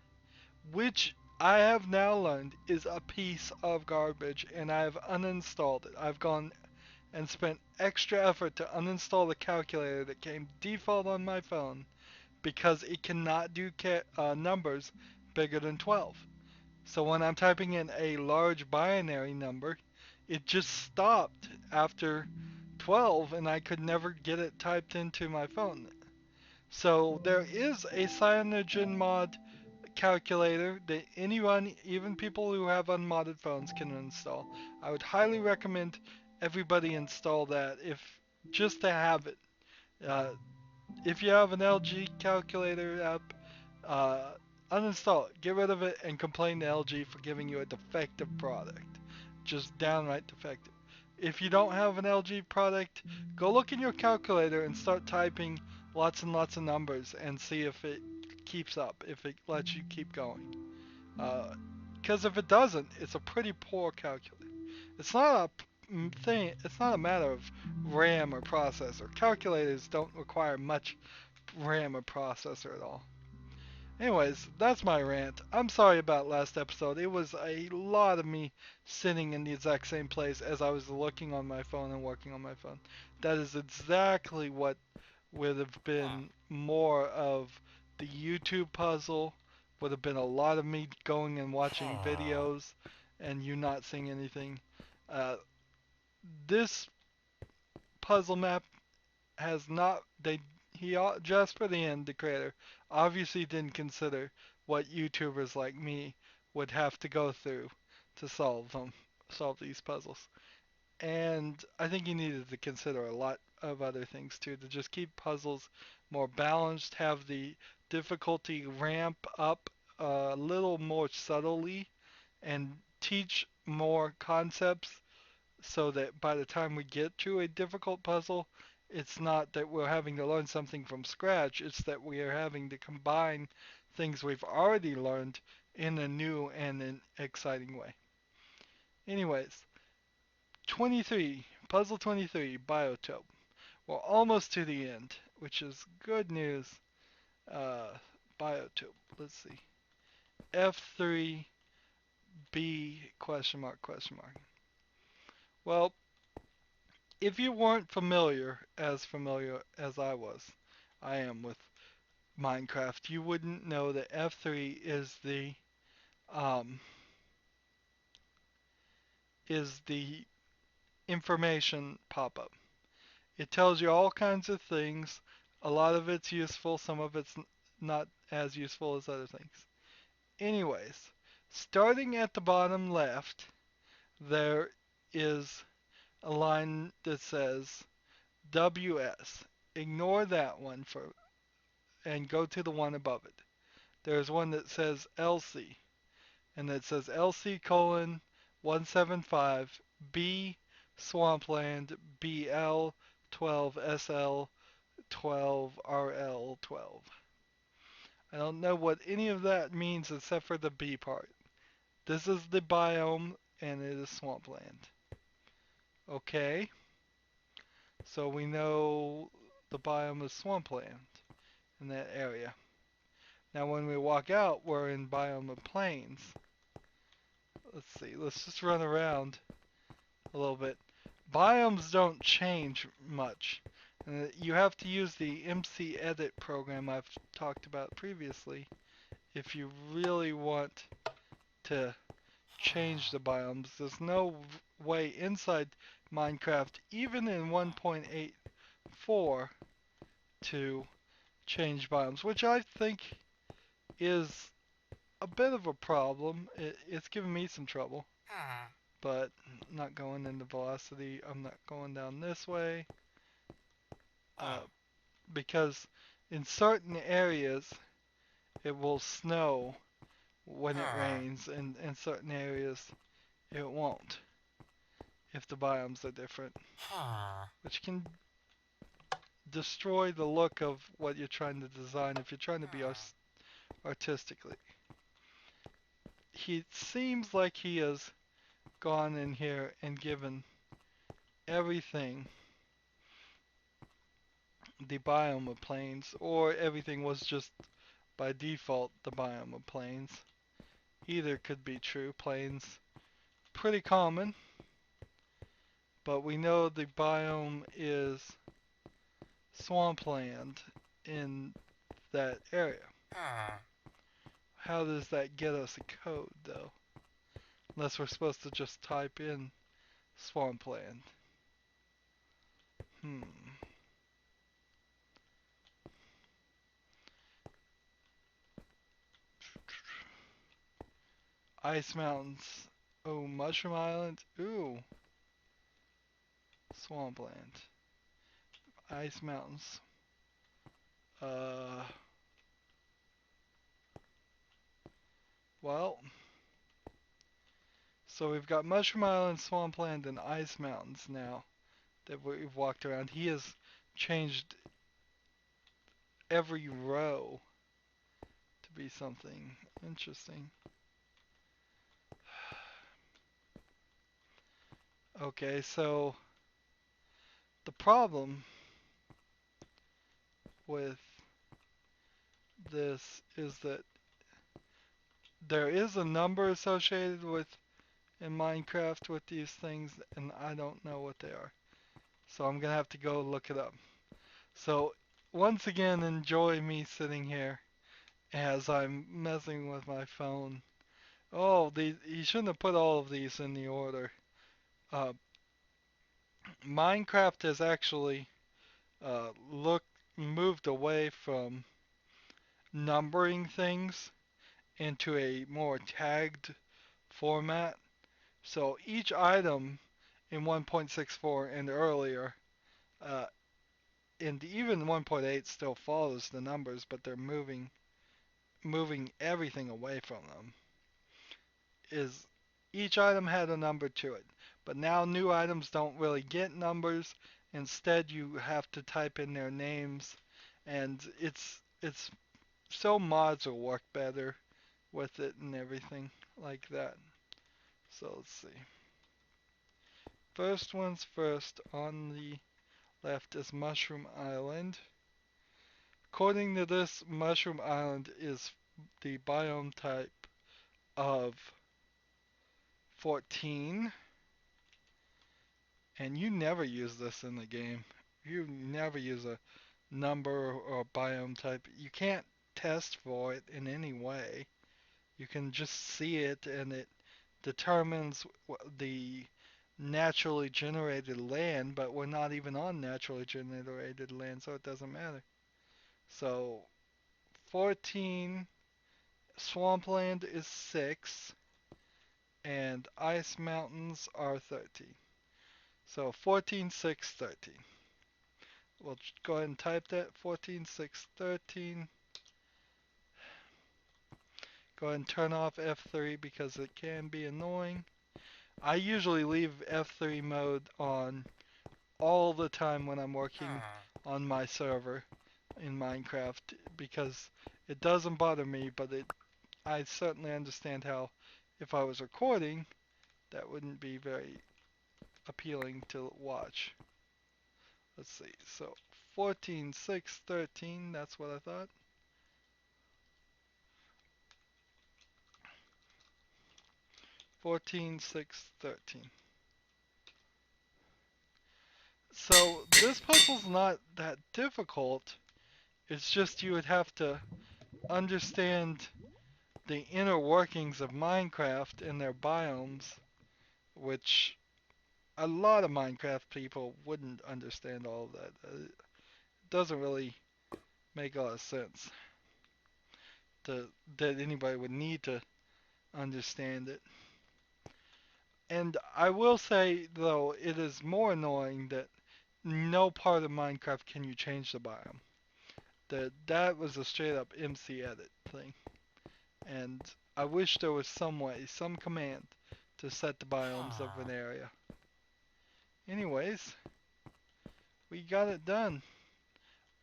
which I have now learned is a piece of garbage, and I have uninstalled it. I've gone and spent extra effort to uninstall the calculator that came default on my phone because it cannot do numbers bigger than 12. So when I'm typing in a large binary number, it just stopped after 12 and I could never get it typed into my phone. So there is a CyanogenMod calculator that anyone, even people who have unmodded phones, can install. I would highly recommend everybody install that, if just to have it. Uh, if you have an LG calculator app, uh, uninstall it, get rid of it, and complain to LG for giving you a defective product. Just downright defective. If you don't have an LG product, go look in your calculator and start typing lots and lots of numbers and see if it keeps up, if it lets you keep going. Because if it doesn't, it's a pretty poor calculator. It's not a thing. It's not a matter of RAM or processor. Calculators don't require much RAM or processor at all. Anyways, that's my rant. I'm sorry about last episode. It was a lot of me sitting in the exact same place as I was looking on my phone and working on my phone. That is exactly what would have been more of the YouTube puzzle. Would have been a lot of me going and watching videos and you not seeing anything. Uh, this puzzle map has not they he just for the end, the creator obviously didn't consider what YouTubers like me would have to go through to solve these puzzles. And I think he needed to consider a lot of other things too, to just keep puzzles more balanced, have the difficulty ramp up a little more subtly, and teach more concepts so that by the time we get to a difficult puzzle, it's not that we're having to learn something from scratch, it's that we are having to combine things we've already learned in a new and an exciting way. Anyways, 23, puzzle 23, biotope. We're almost to the end, which is good news. Biotope, let's see. F3B question mark question mark. Well, if you weren't familiar as I am with Minecraft, you wouldn't know that F3 is the um, is the information pop-up. It tells you all kinds of things. A lot of it's useful, some of it's not as useful as other things. Anyways, starting at the bottom left, there is a line that says WS. Ignore that one for and go to the one above it. There's one that says LC, and it says LC colon 175 B Swampland BL 12 SL 12 RL 12. I don't know what any of that means except for the B part. This is the biome and it is swampland. Okay, so we know the biome is swampland in that area. Now when we walk out, we're in biome of plains. Let's see, let's just run around a little bit. Biomes don't change much. You have to use the MC Edit program I've talked about previously if you really want to change the biomes. There's no way inside Minecraft, even in 1.84, to change biomes, which I think is a bit of a problem. It's giving me some trouble, but I'm not going into velocity. I'm not going down this way because in certain areas it will snow when it rains, and in certain areas it won't if the biomes are different, which can destroy the look of what you're trying to design if you're trying to be artistically. He seems like he has gone in here and given everything the biome of plains, or everything was just by default the biome of plains. Either could be true. Plains pretty common, but we know the biome is swampland in that area. How does that get us a code though? Unless we're supposed to just type in swampland. Ice mountains. Oh, Mushroom Island. Ooh. Swampland. Ice mountains. Well, so we've got Mushroom Island, Swampland, and Ice Mountains now that we've walked around. He has changed every row to be something interesting. Okay, so the problem with this is that there is a number associated with in Minecraft with these things, and I don't know what they are. So I'm gonna have to go look it up. So once again, enjoy me sitting here as I'm messing with my phone. Oh, you shouldn't have put all of these in the order. Uh, Minecraft has actually moved away from numbering things into a more tagged format. So each item in 1.64 and earlier, uh, and even 1.8 still follows the numbers, but they're moving everything away from them. Is each item had a number to it, but now new items don't really get numbers. Instead, you have to type in their names, and it's so mods will work better with it and everything like that. So let's see. First one's first on the left is Mushroom Island. According to this, Mushroom Island is the biome type of 14. And you never use this in the game. You never use a number or biome type. You can't test for it in any way. You can just see it and it determines the naturally generated land, but we're not even on naturally generated land, so it doesn't matter. So 14, swampland is 6, and ice mountains are 13. So 14, 6, 13. We'll go ahead and type that, 14, 6, 13. Go ahead and turn off F3 because it can be annoying. I usually leave F3 mode on all the time when I'm working on my server in Minecraft because it doesn't bother me, but I certainly understand how if I was recording, that wouldn't be very appealing to watch. Let's see, so 14, 6, 13, that's what I thought. 14, 6, 13. So this puzzle's not that difficult. It's just you would have to understand the inner workings of Minecraft and their biomes, which a lot of Minecraft people wouldn't understand all of that. It doesn't really make a lot of sense that anybody would need to understand it. And I will say, though, it is more annoying that no part of Minecraft can you change the biome. That was a straight up MC edit thing. And I wish there was some way, some command to set the biomes of an area. Anyways, we got it done.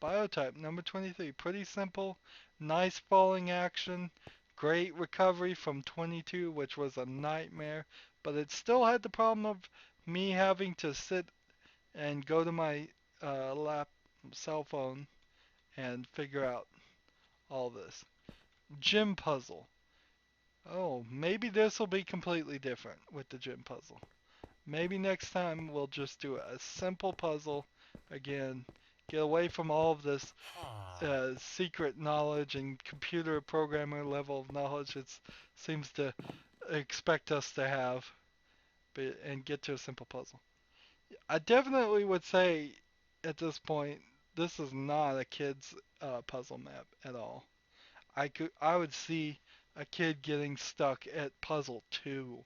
Biotype number 23. Pretty simple. Nice falling action. Great recovery from 22, which was a nightmare. But it still had the problem of me having to sit and go to my cell phone and figure out all this. Gym puzzle. Oh, maybe this will be completely different with the gym puzzle. Maybe next time we'll just do a simple puzzle again. Get away from all of this secret knowledge and computer programmer level of knowledge it seems to expect us to have, and get to a simple puzzle. I definitely would say at this point this is not a kid's puzzle map at all. I would see a kid getting stuck at puzzle 2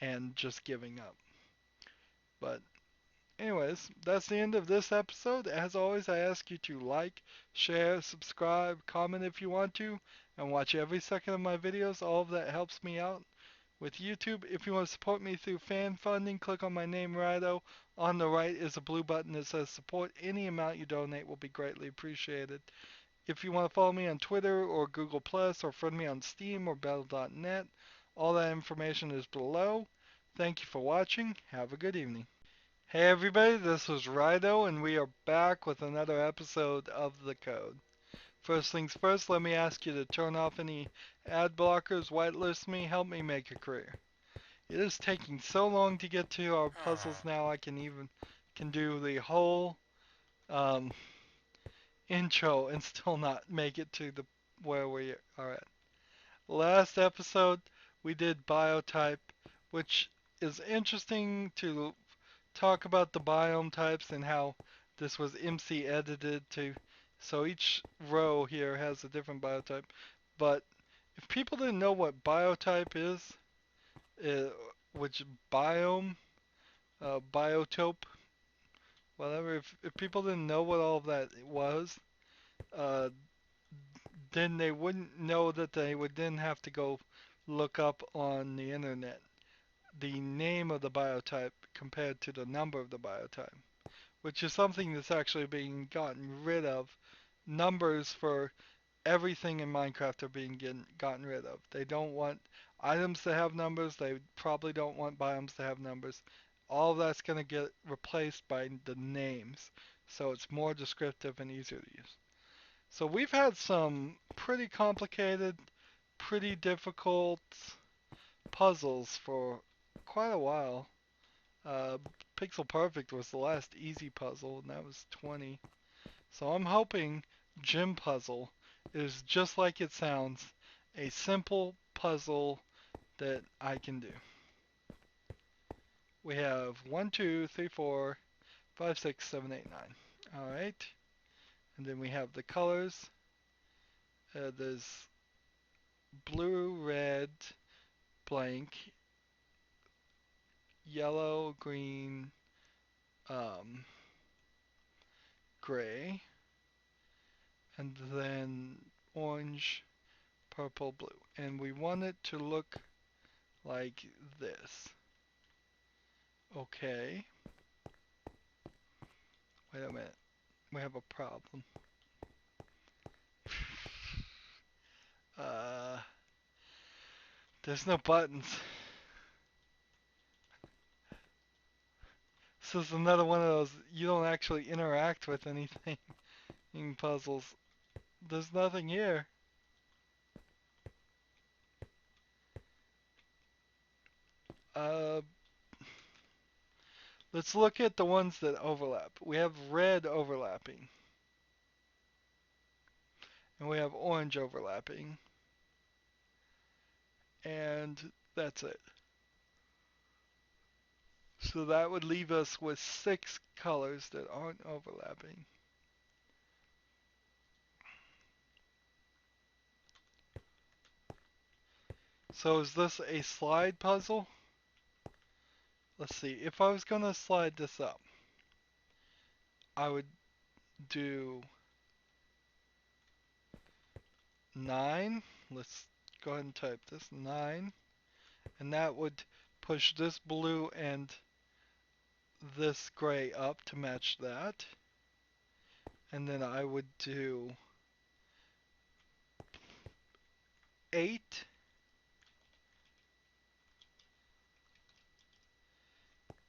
and just giving up. But anyways, that's the end of this episode. As always, I ask you to like, share, subscribe, comment if you want to, and watch every second of my videos. All of that helps me out with YouTube. If you want to support me through fan funding, click on my name, Rydo. On the right is a blue button that says support. Any amount you donate will be greatly appreciated. If you want to follow me on Twitter or Google Plus or friend me on Steam or Battle.net, all that information is below. Thank you for watching. Have a good evening. Hey everybody, this is Rydo, and we are back with another episode of The Code. First things first, let me ask you to turn off any ad blockers, whitelist me, help me make a career. It is taking so long to get to our puzzles now, I can do the whole um, intro and still not make it to the where we are at. Last episode, we did biotype, which is interesting to talk about the biome types and how this was MC edited to, so each row here has a different biotype. But if people didn't know what biotype is, uh, which biome, biotope, whatever, if people didn't know what all of that was, uh, then they wouldn't know that they would then have to go look up on the internet the name of the biotype compared to the number of the biotype, which is something that's actually being gotten rid of. Numbers for everything in Minecraft are being gotten rid of. They don't want items to have numbers. They probably don't want biomes to have numbers. All of that's going to get replaced by the names, so it's more descriptive and easier to use. So we've had some pretty complicated, pretty difficult puzzles for quite a while. Uh, Pixel Perfect was the last easy puzzle, and that was 20. So I'm hoping Gym Puzzle is just like it sounds, a simple puzzle that I can do. we have 1, 2, 3, 4, 5, 6, 7, 8, 9. All right. And then we have the colors. There's blue, red, blank, yellow, green, um, gray, and then orange, purple, blue. And we want it to look like this. Okay. Wait a minute. We have a problem. Uh, there's no buttons. This is another one of those you don't actually interact with anything in puzzles. There's nothing here. Uh, let's look at the ones that overlap. We have red overlapping, and we have orange overlapping, and that's it. So that would leave us with 6 colors that aren't overlapping. So is this a slide puzzle? Let's see. If I was going to slide this up, I would do 9. Let's go ahead and type this. 9. And that would push this blue and this gray up to match that. And then I would do 8.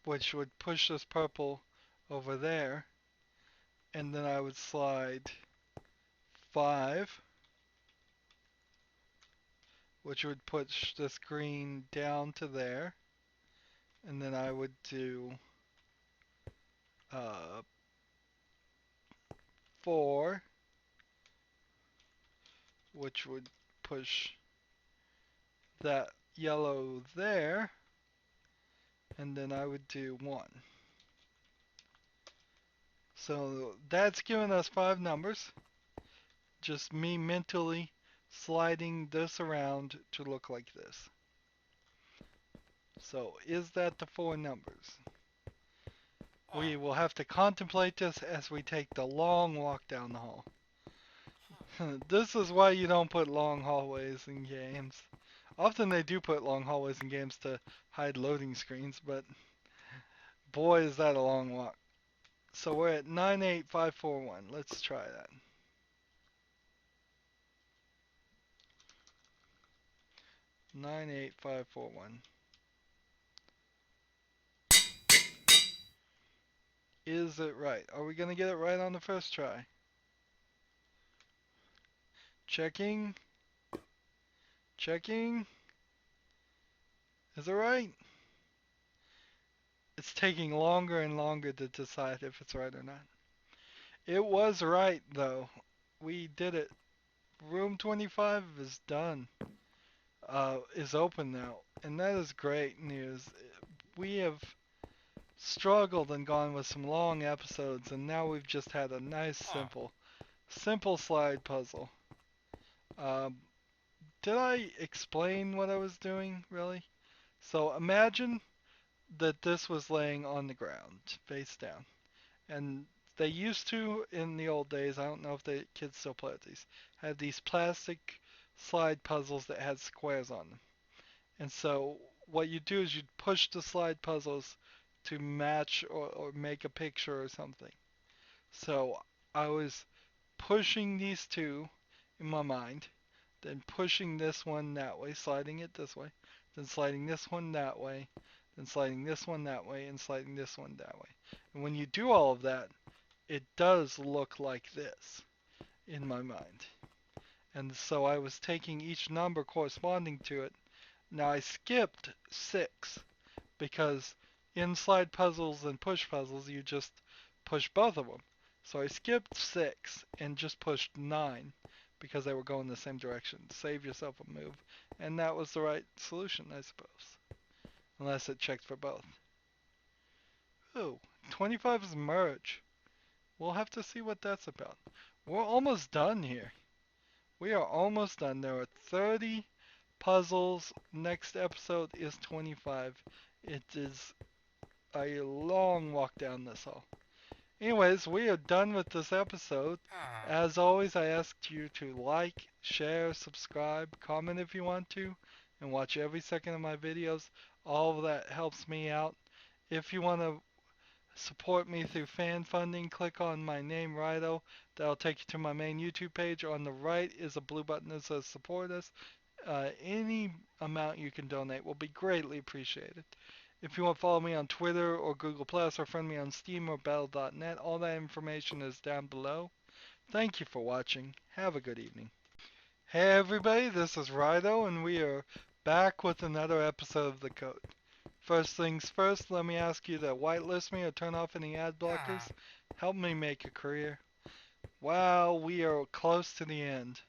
Which would push this purple over there. And then I would slide 5. Which would push this green down to there. And then I would do 4, which would push that yellow there, and then I would do 1. So that's giving us 5 numbers. Just me mentally sliding this around to look like this. So is that the 4 numbers? We will have to contemplate this as we take the long walk down the hall. This is why you don't put long hallways in games. Often they do put long hallways in games to hide loading screens, but boy is that a long walk. So we're at 98541. Let's try that. 98541. Is it right? Are we going to get it right on the first try? Checking. Checking. Is it right? It's taking longer and longer to decide if it's right or not. It was right, though. We did it. Room 25 is done. Is open now. And that is great news. We have struggled and gone with some long episodes, and now we've just had a nice, simple slide puzzle. Um, did I explain what I was doing, really? So imagine that this was laying on the ground, face down. And they used to, in the old days, I don't know if the kids still play with these, had these plastic slide puzzles that had squares on them. And so what you do is you'd push the slide puzzles to match or make a picture or something. So I was pushing these two in my mind, then pushing this one that way, sliding it this way, then sliding this one that way, then sliding this one that way, and sliding this one that way. And when you do all of that, it does look like this in my mind. And so I was taking each number corresponding to it. Now I skipped 6 because in slide puzzles and push puzzles you just push both of them. So I skipped 6 and just pushed 9 because they were going the same direction. Save yourself a move. And that was the right solution, I suppose. Unless it checked for both. Ooh, 25 is merge. We'll have to see what that's about. We're almost done here. We are almost done. There are 30 puzzles. Next episode is 25. It is a long walk down this hall. Anyways, we are done with this episode. As always, I ask you to like, share, subscribe, comment if you want to, and watch every second of my videos. All of that helps me out. If you want to support me through fan funding, click on my name, Rydo. That'll take you to my main YouTube page. On the right is a blue button that says support us. Any amount you can donate will be greatly appreciated. If you want to follow me on Twitter or Google Plus or friend me on Steam or battle.net, all that information is down below. Thank you for watching. Have a good evening. Hey everybody, this is Rydo and we are back with another episode of The Code. First things first, let me ask you to whitelist me or turn off any ad blockers. Help me make a career. Wow, we are close to the end.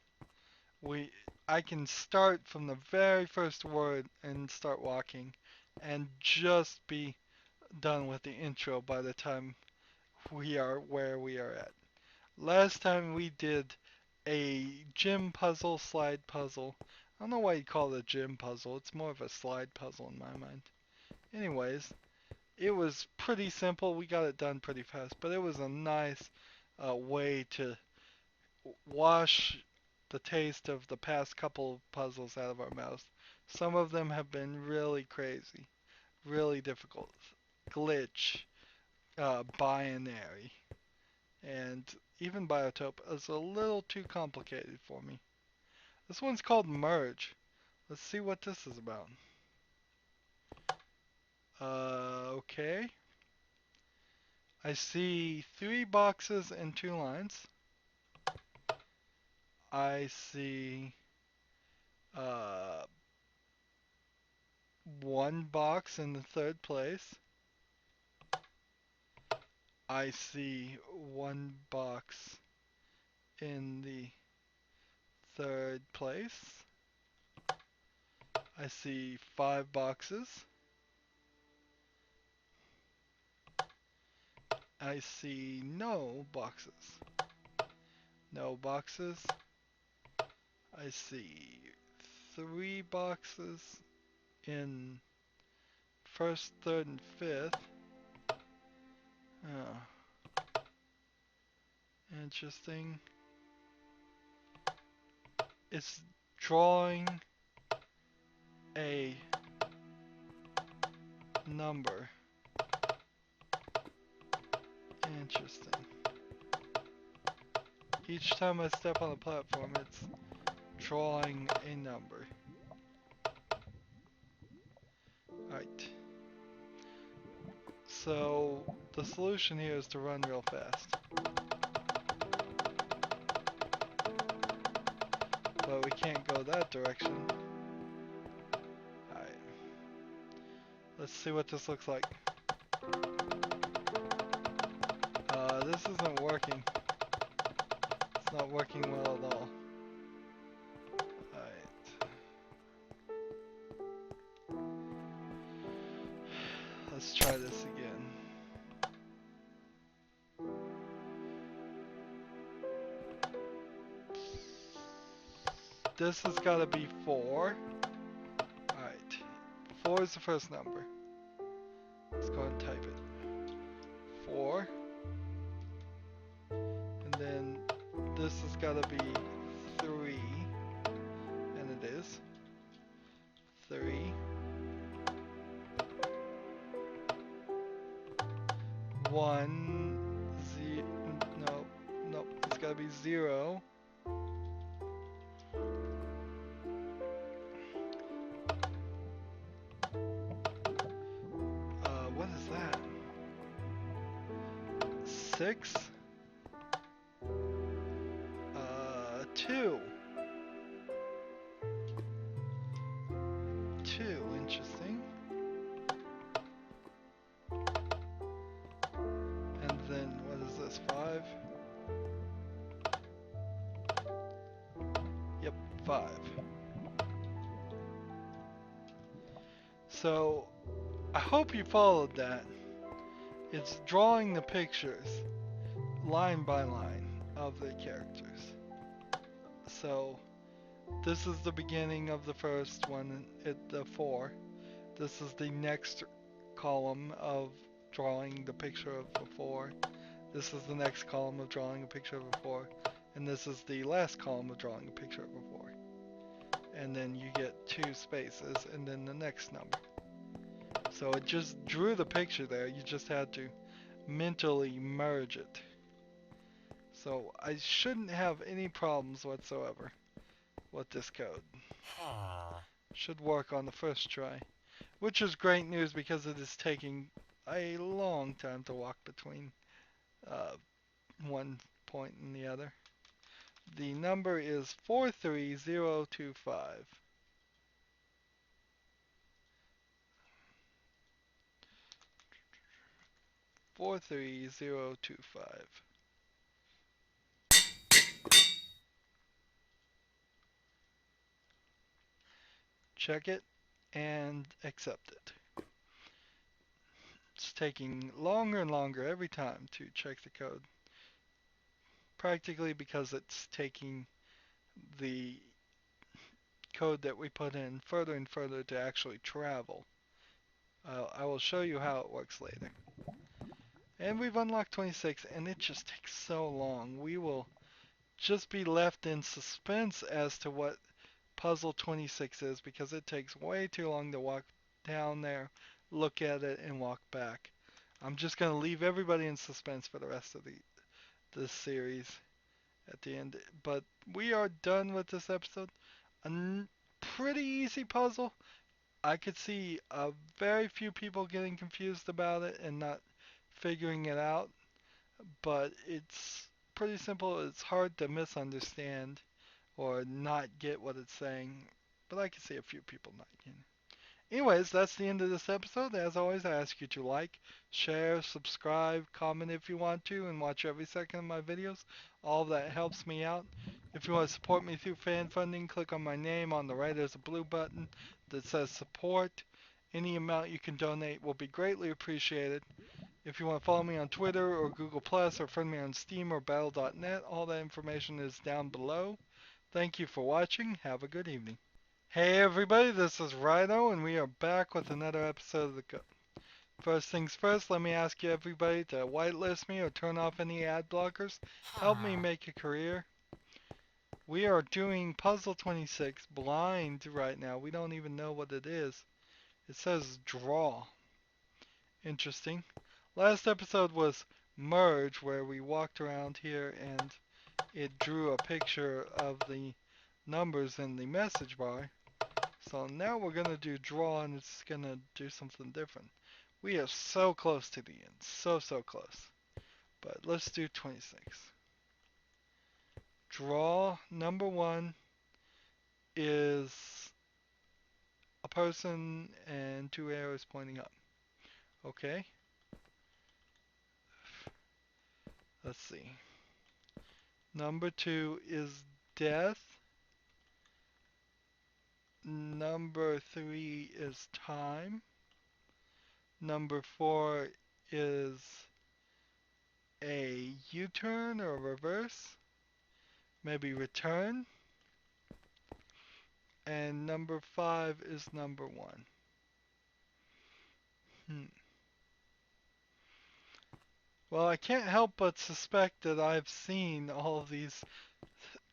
I can start from the very first word and start walking and just be done with the intro by the time we are where we are at. Last time we did a gym puzzle, slide puzzle. I don't know why you call it a gym puzzle. It's more of a slide puzzle in my mind. Anyways, it was pretty simple. We got it done pretty fast, but it was a nice way to wash the taste of the past couple of puzzles out of our mouths. Some of them have been really crazy, really difficult. Glitch, binary, and even biotope is a little too complicated for me. This one's called merge. Let's see what this is about. Okay. I see 3 boxes and 2 lines. I see 1 box in the 3rd place. I see 1 box in the 3rd place. I see 5 boxes. I see no boxes. No boxes. I see 3 boxes in 1st, 3rd, and 5th. Oh, interesting. It's drawing a number. Interesting. Each time I step on the platform, it's drawing a number. Alright. So, the solution here is to run real fast. But we can't go that direction. Alright. Let's see what this looks like. This isn't working. It's not working well at all. Alright. Let's try this again. This has got to be 4. Alright. 4 is the first number. Let's go ahead and type it. 4. And then this has got to be 3. And it is. 3. 1. Nope. It's got to be 0. What is that? 6. 2. 2, interesting. And then, what is this, 5? Yep, 5. So, I hope you followed that. It's drawing the pictures line by line of the characters. So this is the beginning of the first one, the 4. This is the next column of drawing the picture of the 4. This is the next column of drawing a picture of a 4. And this is the last column of drawing a picture of a 4. And then you get 2 spaces and then the next number. So it just drew the picture there. You just had to mentally merge it. So I shouldn't have any problems whatsoever with this code. Should work on the first try. Which is great news because it is taking a long time to walk between one point and the other. The number is 43025. 43025. Check it and accept it. It's taking longer and longer every time to check the code. Practically because it's taking the code that we put in further and further to actually travel. I will show you how it works later. And we've unlocked 26 and it just takes so long. We will just be left in suspense as to what puzzle 26 is because it takes way too long to walk down there, look at it, and walk back. I'm just going to leave everybody in suspense for the rest of this series at the end. But we are done with this episode. A pretty easy puzzle. I could see very few people getting confused about it and not figuring it out, but it's pretty simple. It's hard to misunderstand or not get what it's saying, but I can see a few people not getting it. Anyways, that's the end of this episode. As always, I ask you to like, share, subscribe, comment if you want to, and watch every second of my videos. All of that helps me out. If you want to support me through fan funding, click on my name on the right. There's a blue button that says support. Any amount you can donate will be greatly appreciated. If you want to follow me on Twitter or Google Plus or friend me on Steam or Battle.net, all that information is down below. Thank you for watching. Have a good evening. Hey everybody, this is Rydo, and we are back with another episode of the Go. First things first, let me ask you everybody to whitelist me or turn off any ad blockers. Help me make a career. We are doing Puzzle 26 blind right now. We don't even know what it is. It says draw. Interesting. Last episode was merge, where we walked around here and it drew a picture of the numbers in the message bar. So now we're going to do draw, and it's going to do something different. We are so close to the end. So close. But let's do 26. Draw number 1 is a person and 2 arrows pointing up. Okay. Let's see. Number 2 is death. Number 3 is time. Number 4 is a U-turn or reverse. Maybe return. And number 5 is number 1. Well, I can't help but suspect that I've seen all of these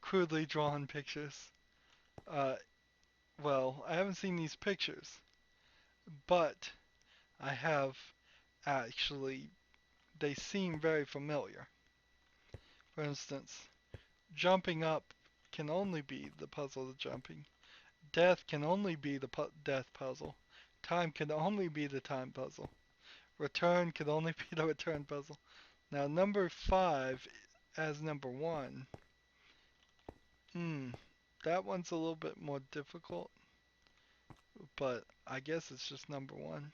crudely drawn pictures. Well, I haven't seen these pictures, but I have actually, they seem very familiar. For instance, jumping up can only be the puzzle of jumping. Death can only be the death puzzle. Time can only be the time puzzle. Return can only be the return puzzle. Now number 5 as number 1. That one's a little bit more difficult, but I guess it's just number 1.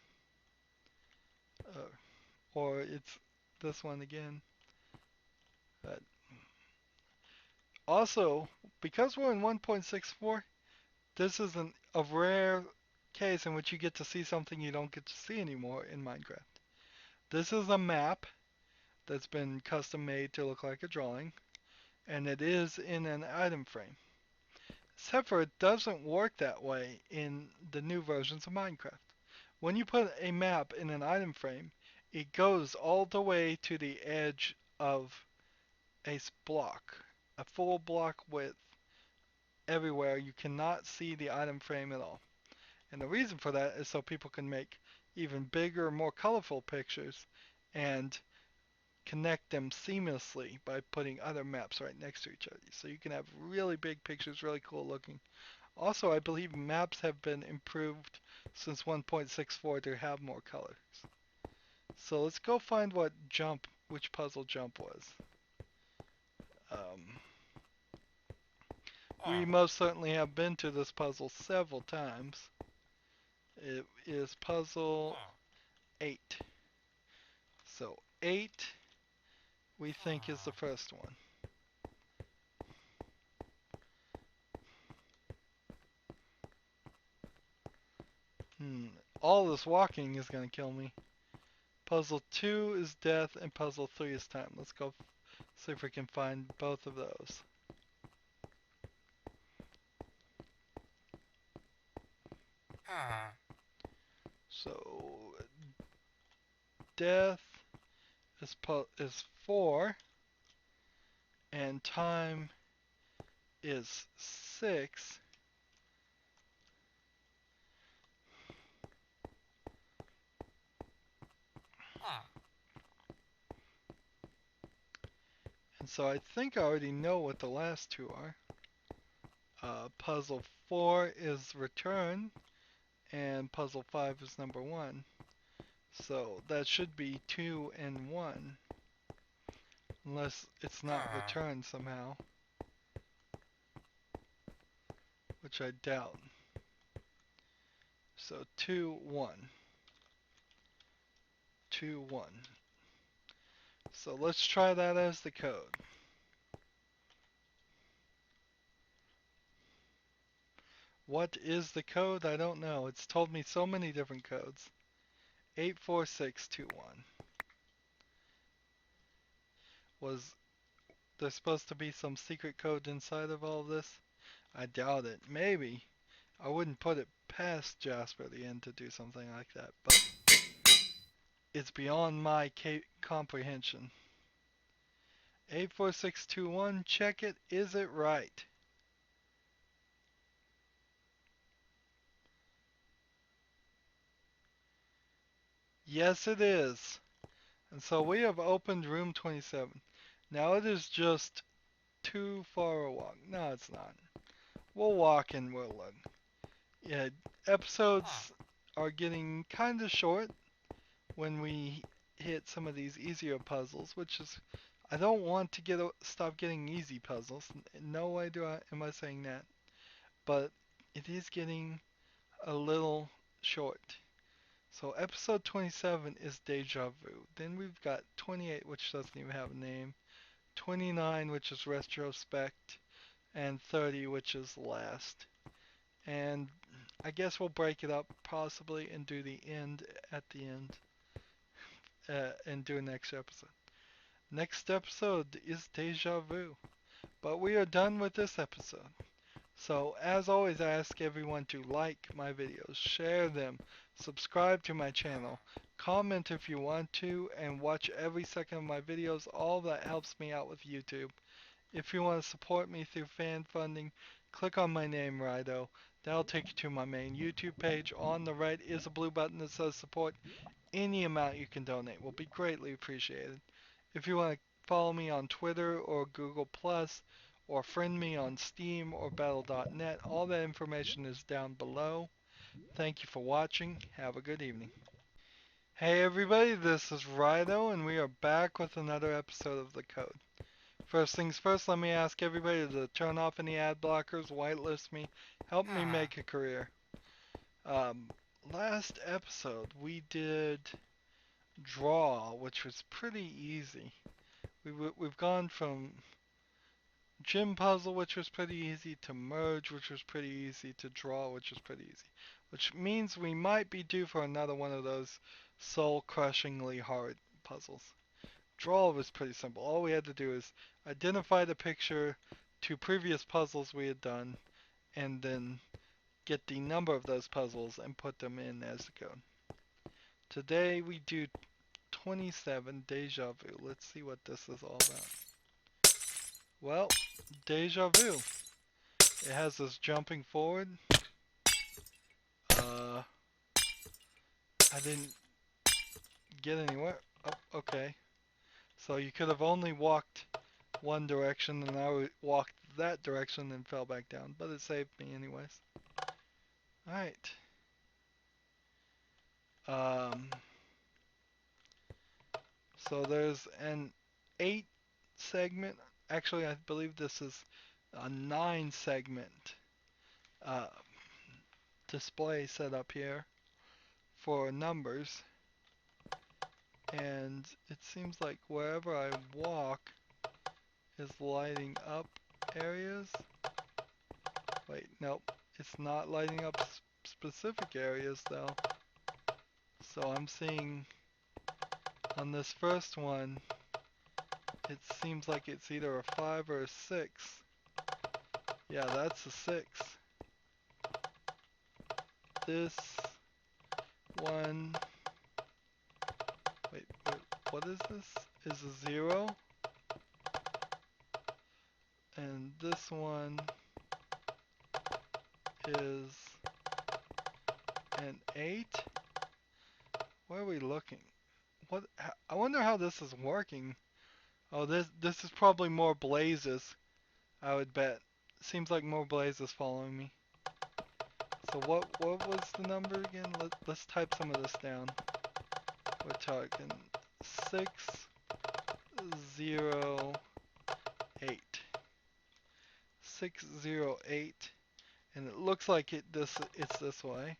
Or it's this one again. But also, because we're in 1.64, this is a rare case in which you get to see something you don't get to see anymore in Minecraft. This is a map that's been custom made to look like a drawing, and it is in an item frame. Except for it doesn't work that way in the new versions of Minecraft. When you put a map in an item frame, it goes all the way to the edge of a block, a full block width everywhere. You cannot see the item frame at all. And the reason for that is so people can make even bigger, more colorful pictures and connect them seamlessly by putting other maps right next to each other. So you can have really big pictures, really cool looking. Also, I believe maps have been improved since 1.64 to have more colors. So let's go find which puzzle jump was. Um, we most certainly have been to this puzzle several times. It is puzzle 8. So 8 we think is the first one. All this walking is going to kill me. Puzzle 2 is death and puzzle 3 is time. Let's go see if we can find both of those. So death is 4 and time is 6. And so I think I already know what the last two are. Puzzle 4 is return and puzzle 5 is number 1. So that should be 2 and 1. Unless it's not returned somehow. Which I doubt. So 2, 1. 2, 1. So let's try that as the code. What is the code? I don't know. It's told me so many different codes. 84621. Was there supposed to be some secret code inside of all of this? I doubt it. Maybe. I wouldn't put it past Jasper the End to do something like that, but it's beyond my comprehension. 84621, check it. Is it right? Yes, it is. And so we have opened room 27. Now it is just too far a walk. No, it's not. We'll walk and we'll look. Yeah, episodes are getting kind of short when we hit some of these easier puzzles, which is, I don't want to stop getting easy puzzles. No way am I saying that. But it is getting a little short. So episode 27 is Deja Vu. Then we've got 28, which doesn't even have a name. 29, which is Retrospect. And 30, which is Last. And I guess we'll break it up possibly and do the end at the end. And do next episode. Next episode is Deja Vu. But we are done with this episode. So, as always, I ask everyone to like my videos, share them, subscribe to my channel, comment if you want to, and watch every second of my videos. All that helps me out with YouTube. If you want to support me through fan funding, click on my name, Rydo. That'll take you to my main YouTube page. On the right is a blue button that says support. Any amount you can donate will be greatly appreciated. If you want to follow me on Twitter or Google Plus, or friend me on Steam or Battle.net, all that information is down below. Thank you for watching. Have a good evening. Hey everybody, this is Rydo, and we are back with another episode of The Code. First things first, let me ask everybody to turn off any ad blockers, whitelist me, help me make a career. Last episode we did draw, which was pretty easy. We've gone from gym puzzle, which was pretty easy, to merge, which was pretty easy, to draw, which was pretty easy. Which means we might be due for another one of those soul-crushingly hard puzzles. Draw was pretty simple. All we had to do is identify the picture to previous puzzles we had done, and then get the number of those puzzles and put them in as the code. Today we do 27 Deja Vu. Let's see what this is all about. Well, Deja Vu. It has us jumping forward. I didn't get anywhere. Oh, okay. So you could have only walked one direction, and I walked that direction and fell back down, but it saved me anyways. Alright. So there's an 8 segment, actually I believe this is a 9 segment uh, display set up here for numbers, and it seems like wherever I walk is lighting up areas. Wait, nope, it's not lighting up specific areas though. So I'm seeing on this first one, it seems like it's either a 5 or a 6. Yeah, that's a 6. This one, wait, what is this? Is a 0. And this one is an 8. Where are we looking? What? I wonder how this is working. Oh, this is probably more blazes, I would bet. Seems like more blazes following me. So what was the number again? Let's type some of this down. We're talking 6, 0, 8. 6, 0, 8. And it looks like it's this way.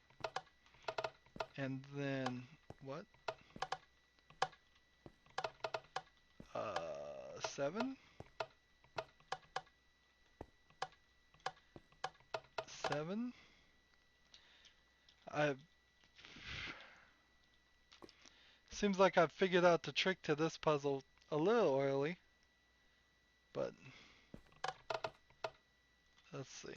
And then what? 7? 7? I Seems like I've figured out the trick to this puzzle a little early, but let's see.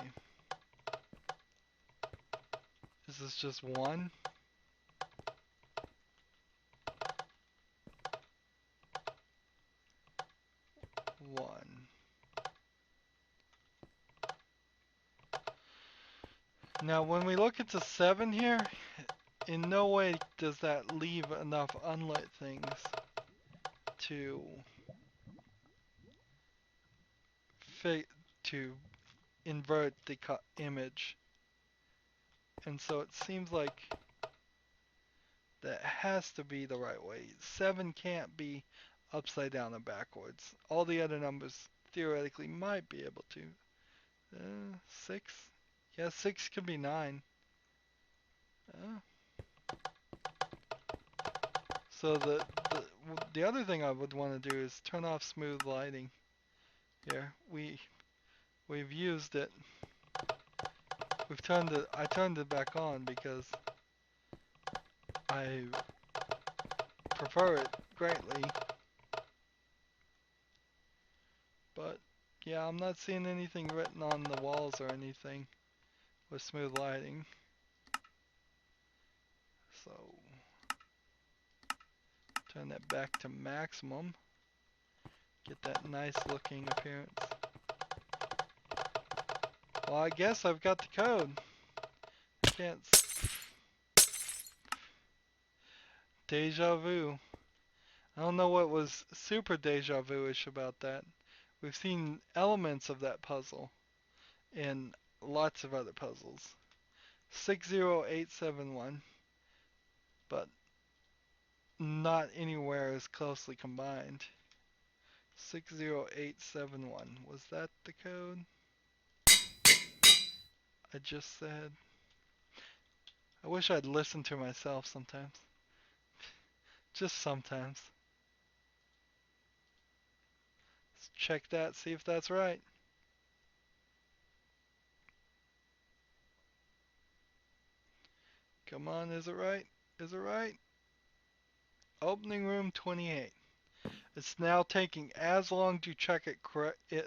Is this just 1? 1. Now when we look at the 7 here, in no way does that leave enough unlit things to to invert the image. And so it seems like that has to be the right way. 7 can't be upside down and backwards. All the other numbers theoretically might be able to. 6? Yeah, 6 could be 9. Uh, so the other thing I would want to do is turn off smooth lighting. Here, we've used it. I turned it back on because I prefer it greatly. But yeah, I'm not seeing anything written on the walls or anything with smooth lighting. So turn that back to maximum. Get that nice looking appearance. Well, I guess I've got the code. Can't. Deja vu. I don't know what was super deja vu-ish about that. We've seen elements of that puzzle in lots of other puzzles. 60871, but not anywhere as closely combined. 60871. Was that the code I just said? I wish I'd listened to myself sometimes. Just sometimes. Let's check that, see if that's right. Come on, is it right? Is it right? Opening room 28. It's now taking as long to check it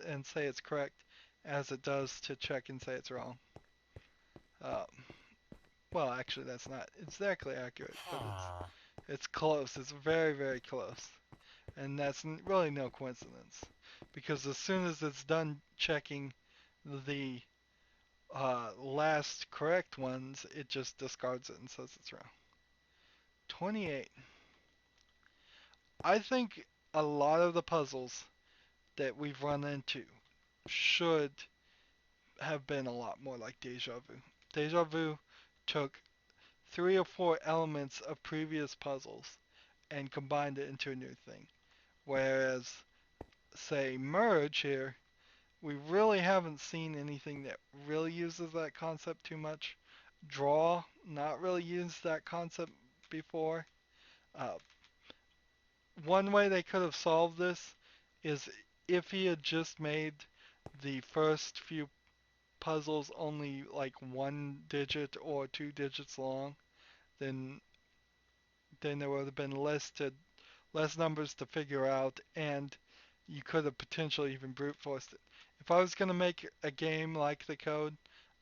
and say it's correct as it does to check and say it's wrong. Um, well, actually, that's not exactly accurate, but it's close. It's very, very close. And that's really no coincidence. Because as soon as it's done checking the last correct ones, it just discards it and says it's wrong. 28. I think a lot of the puzzles that we've run into should have been a lot more like Deja Vu. Deja Vu took 3 or 4 elements of previous puzzles and combined it into a new thing. Whereas, say, Merge here, we really haven't seen anything that really uses that concept too much. Draw, not really used that concept before. Uh, One way they could have solved this is if he had just made the first few puzzles only like 1 digit or 2 digits long, then there would have been less numbers to figure out, and you could have potentially even brute forced it. If I was gonna make a game like the code,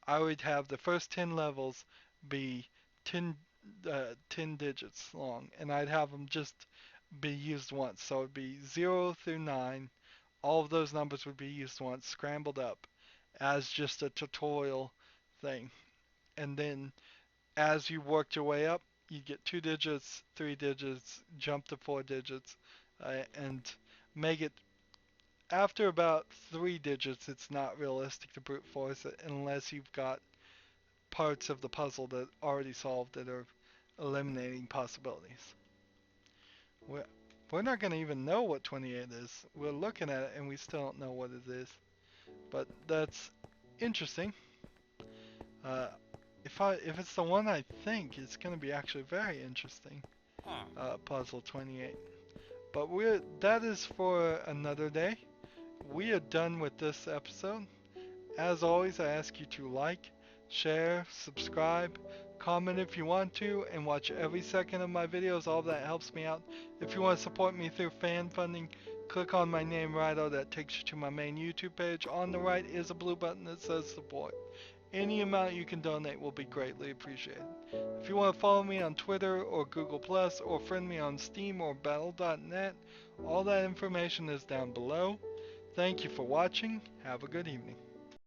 I would have the first 10 levels be 10 digits long, and I'd have them just be used once. So it'd be 0 through 9. All of those numbers would be used once, scrambled up as just a tutorial thing. And then as you worked your way up, you get 2 digits, 3 digits, jump to 4 digits, and make it after about 3 digits. It's not realistic to brute force it unless you've got parts of the puzzle that already solved that are eliminating possibilities. We're, we're not going to even know what 28 is. We're looking at it and we still don't know what it is. But that's interesting. Uh, if it's the one I think, it's going to be actually very interesting. Puzzle 28. But that is for another day. We are done with this episode. As always, I ask you to like, share, subscribe, comment if you want to, and watch every second of my videos. All that helps me out. If you want to support me through fan funding, click on my name, Rydo. That takes you to my main YouTube page. On the right is a blue button that says support. Any amount you can donate will be greatly appreciated. If you want to follow me on Twitter or Google Plus or friend me on Steam or Battle.net, all that information is down below. Thank you for watching. Have a good evening.